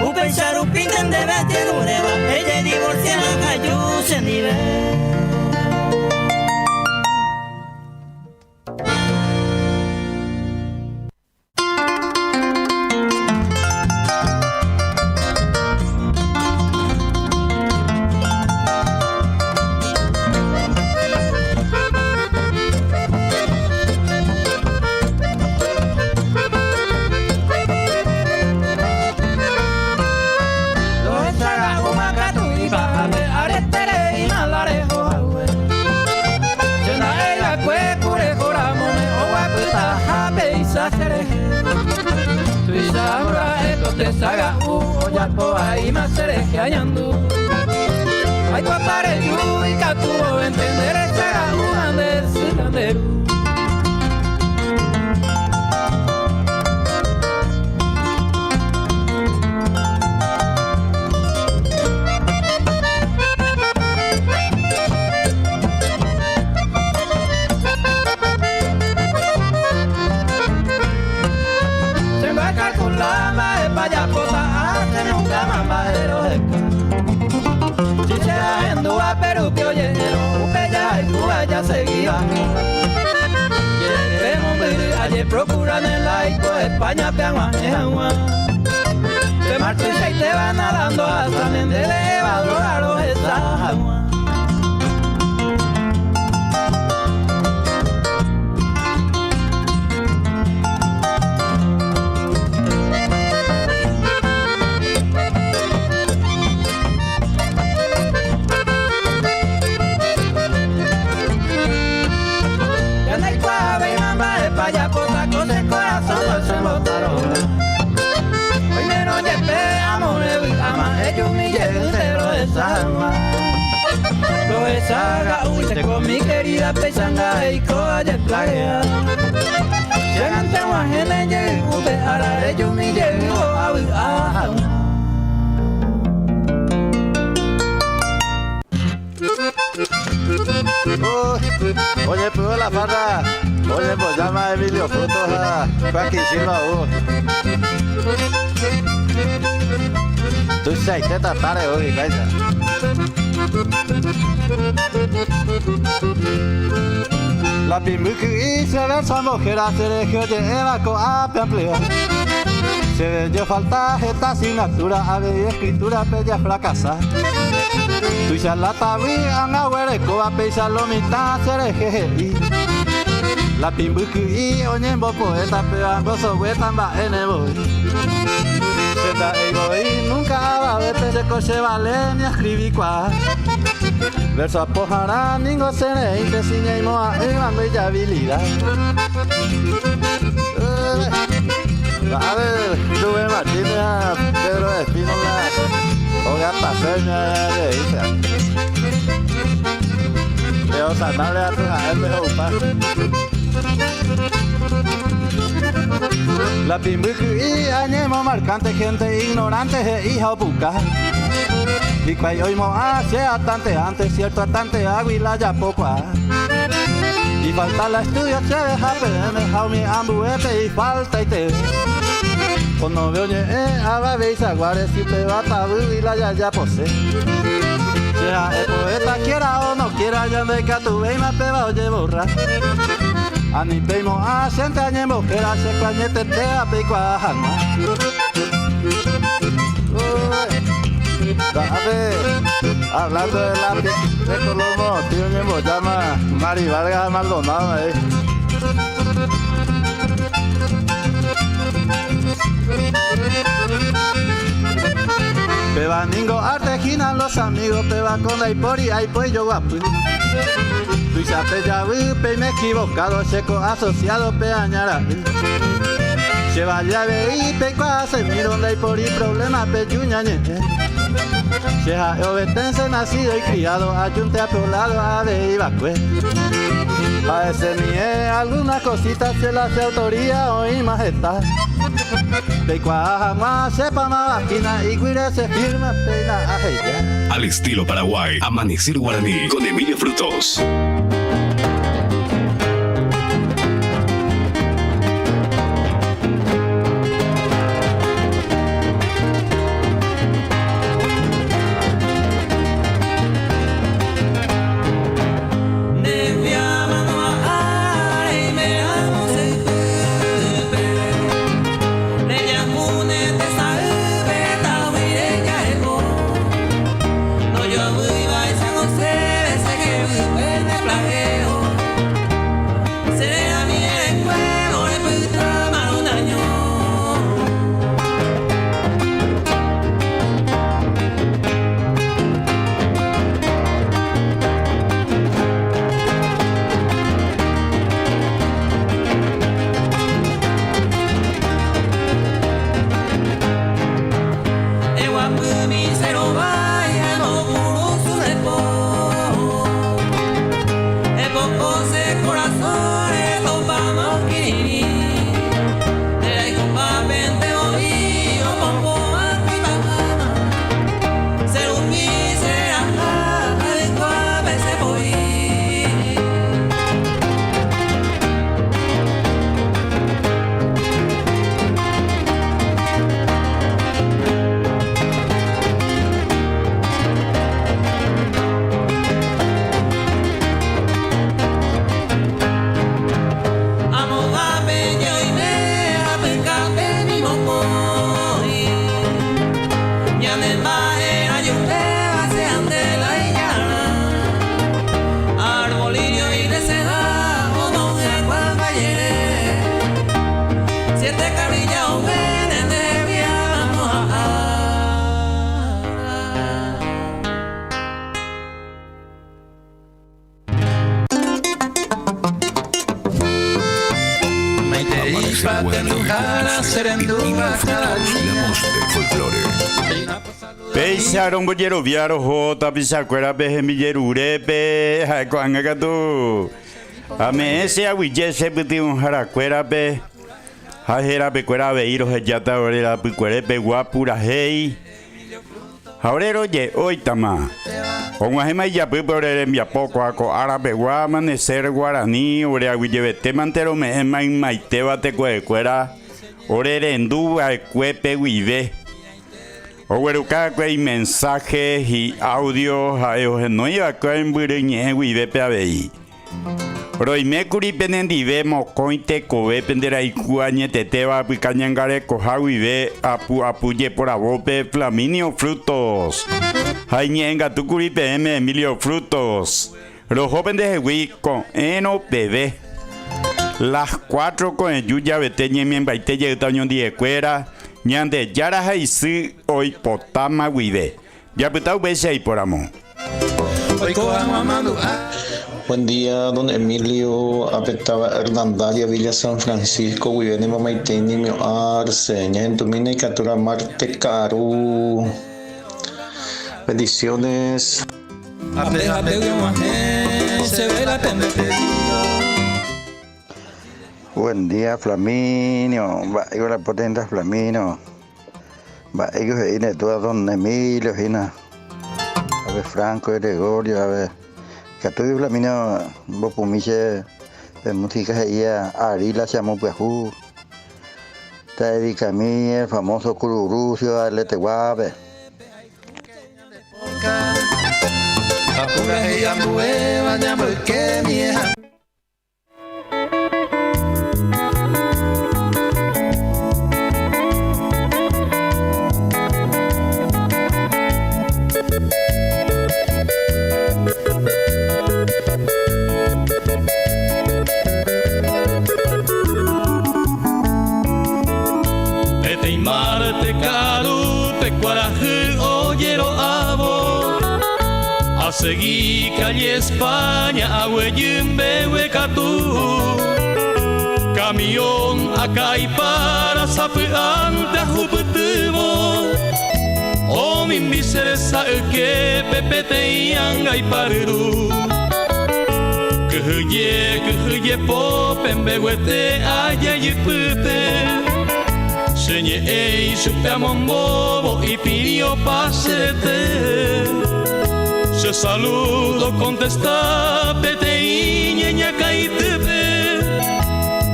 Speaker 5: Un pensar un pinten de vestir ureba, ella divorciada cayó se nivel.
Speaker 1: Saga oya po ahí más seres que hayandu. Ay tu apare yu y catuvo entender saga unander silanderu. Vaya pota hace nunca más bajero de acá. Si se va en Dúa, Perú, que oye, ya y Cuba ya seguía. Queremos vivir allí, procuran el laico, España, Piangua, Ejanua. Te marcho y te van nadando hasta Mendele, Evador, Aro, esa agua. Vaya por la cosa el corazón se botaron. Hoy me no llevé amor y ama ellos mi entero de sangua. Lo de saga uite con mi querida pesanga y coaye plaguea. Llegan te guajene y ute ara ellos mi llego a
Speaker 11: Oye, pero la farra. Oye, pues llama a Emilio Frutos a Cuaki Silva. Tú se te tatare hoy, caiga. La pimbuki y se ve esa mujer a Sergio lleva con amplia. Se ve yo falta esta asignatura, a ver escritura, bella fracasa. Tú ya la tabi, anga huereco, a pesar lo mitad, Sergio. La pimbuki y oñembo poeta, pero ambos sobetan va en el boy. Seta ego y nunca va a ver de coche vale ni escribí cuá. Verso apojará, ningo sene y te ciñeimo a evango y habilidad. A ver, Rubén Martínez, Pedro Espínola, Olga Paseña de Isa. Leo Sanable a tu jael de Jaupa. La pimbuki y añemo marcante, gente ignorante e hija buca. Y cuando oímos hacia atante antes, cierto atante aguila ya poco. Y falta la estudio, che, deja PM, jaumi, ambuete y falta y te. Cuando veo a la vez aguare, si te va a tabu y la ya posee. Sea el poeta quiera o no quiera, ya me que tu ve y me peba oye borra. Ani peimo a gente añe mojera, se cuañete te a pico a jama. Hablando de lápiz de Colombo, tío Ñembo llama Mari Vargas Maldonado ahí. Peba ningo artejinan los amigos, peba con la ipori, ay pues yo guapu. Tuisa pe ya pe me equivocado, checo asociado pe añara. Se vaya y pe cuase miro la ipori problema pe yuñañe. Cheja obetense nacido y criado, ayunte a peolado a de ibacue. A ese mie alguna cosita se la hace autoría o majestad. Pecuaja más sepa más vagina y cuire se firma pena a
Speaker 6: Al estilo Paraguay, Amanecer Guaraní con Emilio Frutos.
Speaker 4: Peixaron bollero viaro jota pisacuera pejemilleru pe jacuangacatu. Ame ese aguille se putimos jaracuera pe jajera pe cuera beiro jayata orera pe cuere pe guapura hey. Jaurero ye hoy tama. Onguajema ya pe orere mia poco aco árabe gua amanecer guaraní ore aguille bete mantero me maiteba te cuera orere enduba cuepe guive. Ogueruca hay mensajes y audios a ellos no iba a en Buriñe guive pe abei. Roime curi penendive mocointe cobe pendera y cuañe teteba picañangare coja guive apuye por abope Flaminio Frutos. Jañenga tu curi PM Emilio Frutos. Los jóvenes de Hui con eno bebé. Las 4 con el yuya beteñe mi embaite yetaño de cuera. Ñande yara haisi hoy potama guide. Ya putau bese ahí por amor.
Speaker 13: Buen día, don Emilio. Apetaba Hernandaria, Villa San Francisco, Guivene Mamaiteni, Mio Arce, Ñentumina y Catura Marte Caru. Bendiciones.
Speaker 14: Buen día, Flaminio. Va, yo la potente Flaminio. Va, ellos vienen todas don Emilio, Gina. a ver, Franco, Gregorio, a ver, Catuy Flaminio, Bopumiche, de música ella, Arila, Chamo Pejú, te dedica a mí, el famoso Cururucio, Alete Guabe.
Speaker 1: Apura ella mueva, llamo el que vieja.
Speaker 5: Seguí calle España, Agüeyimbe, Huecatú. Camión acá y para Zapuante, Ajuputimo. O mi miseresa que Pepete y Anga y Paru. Que popen, beguete, aya y pute. Señe ei, supeamon bobo y pidió pasete. Se saludo, contesta, pete y ñeña caitepe.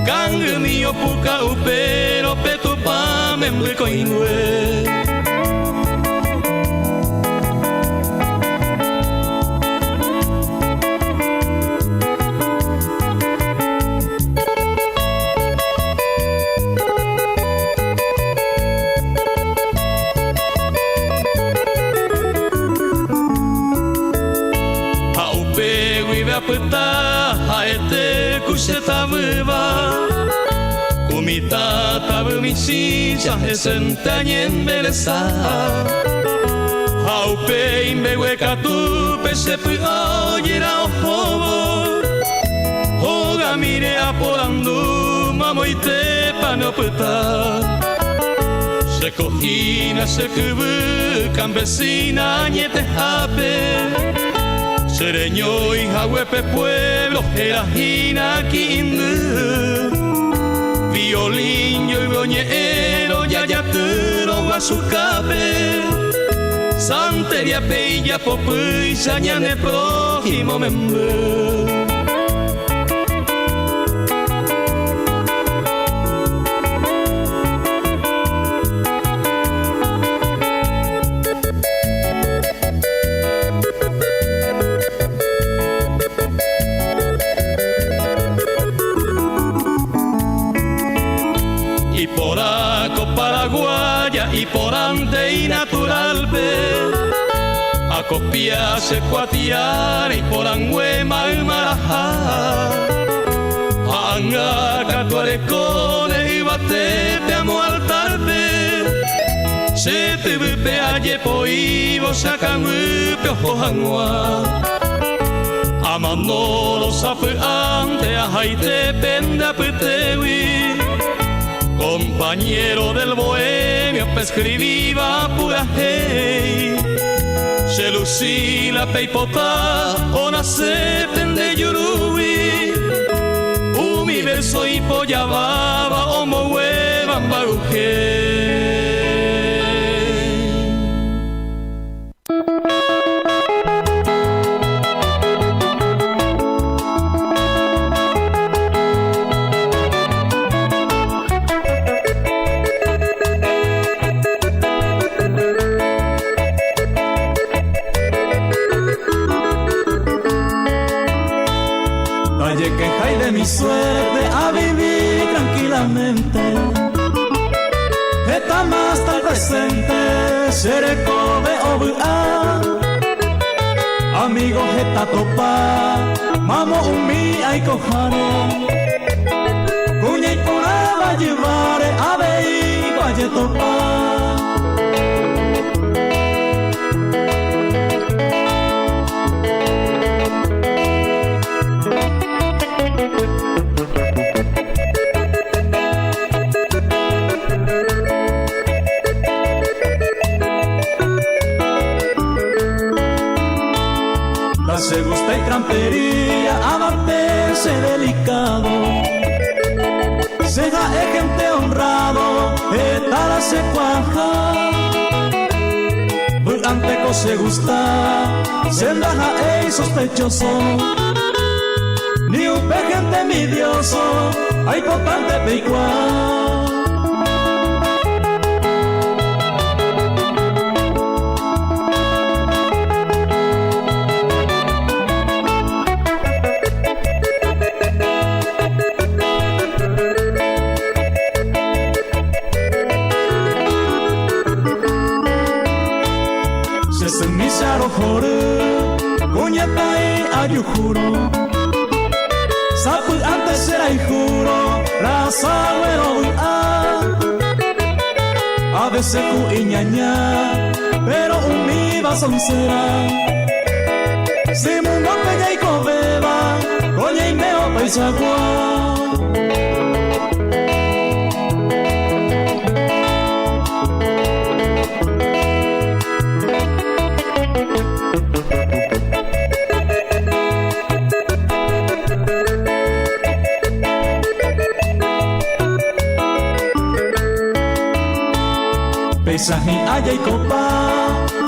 Speaker 5: Cangue mío puca upero, peto pa me mblico inue. Haete kuseta viva Kumita tabu misija Esentañen beleza Haupe imbewe katu Pesepu oyera ojobo Hoga mire apolandu Mamoite panoputa Se cojina se kubu Campesina ñete hape Sereño y Jahuepe pueblo, Erajina quindu. Violín y boñero, yayaturo, guasucape. Santería, peilla, popuy, sañane, prójimo, membe. Y por ante y natural ve a copiarse cuatiar y por anguema y marajá anga catuarecone y bate te amo al tarde se te ve aye poivo sacan upe ojo angua amando los ante a jaite penda petewi compañero del bohemio, pescribiva pura hey. Se lucila peipota, o nace de yurui. Mi verso y polla baba, o mo huevan baruje.
Speaker 1: Mi suerte a vivir tranquilamente está más al presente seré come obua amigos está topa mamo umi ay cojare cuña y pura llevare a vei valle topa se gusta y trampería, amarse delicado. Seja es gente honrado, etala se cuaja. Ante pero se gusta, sendaja e sospechoso, ni un gente envidioso, hay potente peicua. Kuñatai ayujuro, sapu antes era y juro, rasa bueno a veces ku iñaña, pero un viva soncera, si mundo peña y cobeba, coña y meo paisagua. Paisaje allá y copa,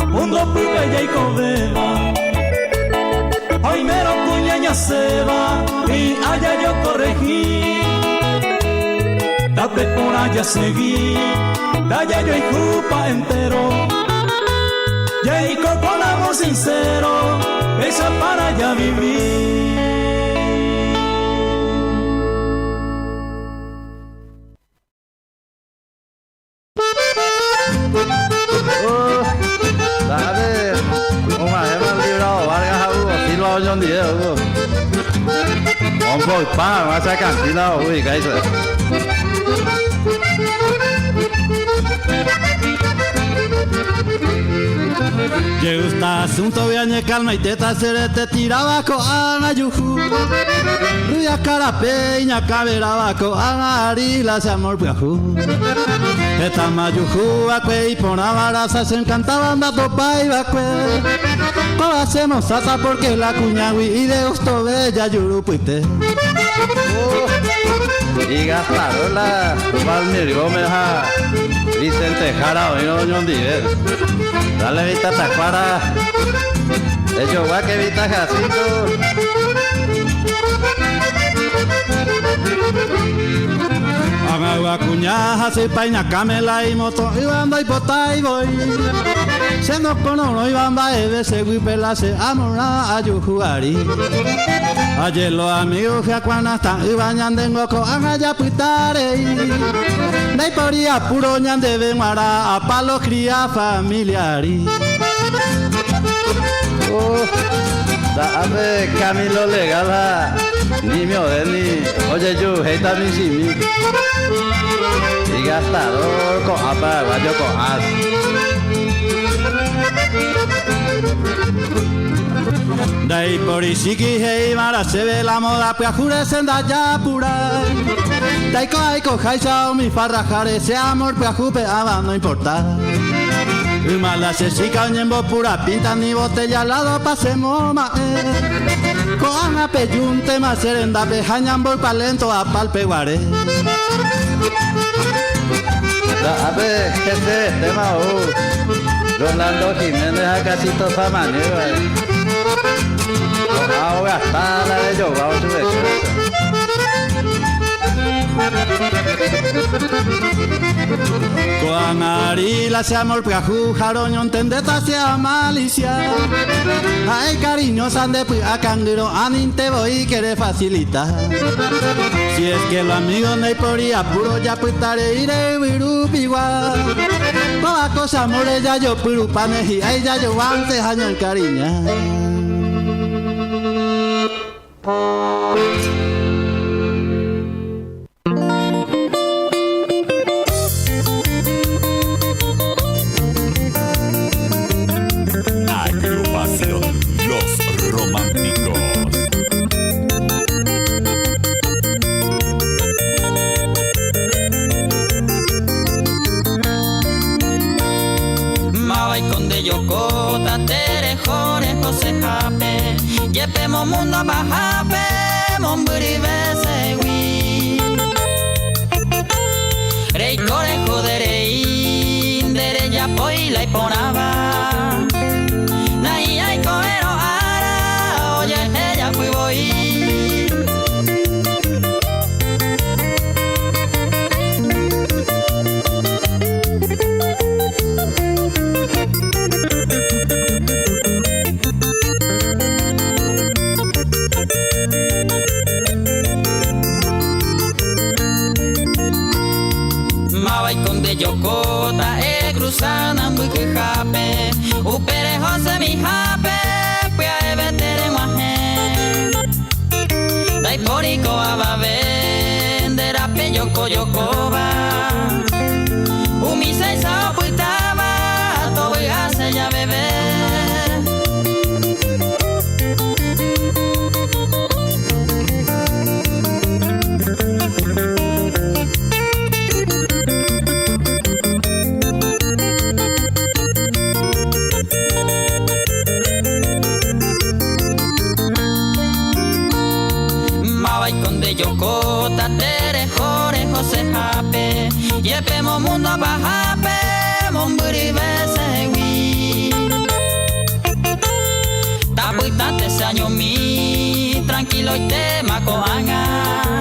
Speaker 1: mundo puga allá y cobeba. Hoy mero cuñaña se va y allá yo corregí. Date por allá seguí, allá yo y jupa entero. Y con amor sincero, esa para allá vivir.
Speaker 11: Ông vội ba mà sẽ cảm thấy nào ui cái gì Llegusta asunto viañe calma y teta serete tiraba con ana yuju Ruya carapeña caberaba con ana arila se amor viajú Esta mayuju acue y ponaba raza se encantaban da topa y vacue Todas hacemos sasa porque la cuñagui y de gusto bella yurupuite Y gastaron la Valmir Gómez a Vicente Jara o no Diver Dale vista tacuara Hecho guay que vista Jacinto Agua cuñaja se paña camela y moto y banda y pota y voy Siendo con uno y bamba y bese guipela se amora a yujuari Ayer los amigos que acuana están y bañan de ngoco ya puitare Nei poría puro ñan de benguara a palo cría familiari Dame Camilo Legala ni mi odeni oye yo heita mi simi y gastador con apa guayo con as Dai por isiki hei mara se ve la moda pues jure senda ya pura Dai ko jaisa mi farrajare se amor pues jupe aba no importa Mala se chica ñembo pura pinta ni botella al lado pasemos ma Con a peyunte ma serenda pejañambo el palento a palpeguare A ver, ¿qué es este tema? Rolando Jiménez a casito famanero Ahora está la de yo, vamos a ver Con Arila se amor piajú, jaroño entendeta sea malicia Ay cariño sande a canguro aninte voy quiere facilitar Si es que los amigos no hay por ir puro ya puitare iré virupigua Toda cosa more ya yo pirupanes y ay ya yo antes año el cariña
Speaker 6: Los Románticos.
Speaker 5: Mabay conde yokota terejone José Jape Yepemo mundo bajape Momburi besewi Rey corejo derei Dere ya poi la iponaba yokoba umisa isa puitaba todo hace ya bebé. Yoko tatere jore jose jape yepe mo mundo bajape momburi besewi tapuitante se año mi tranquilo y te macoanga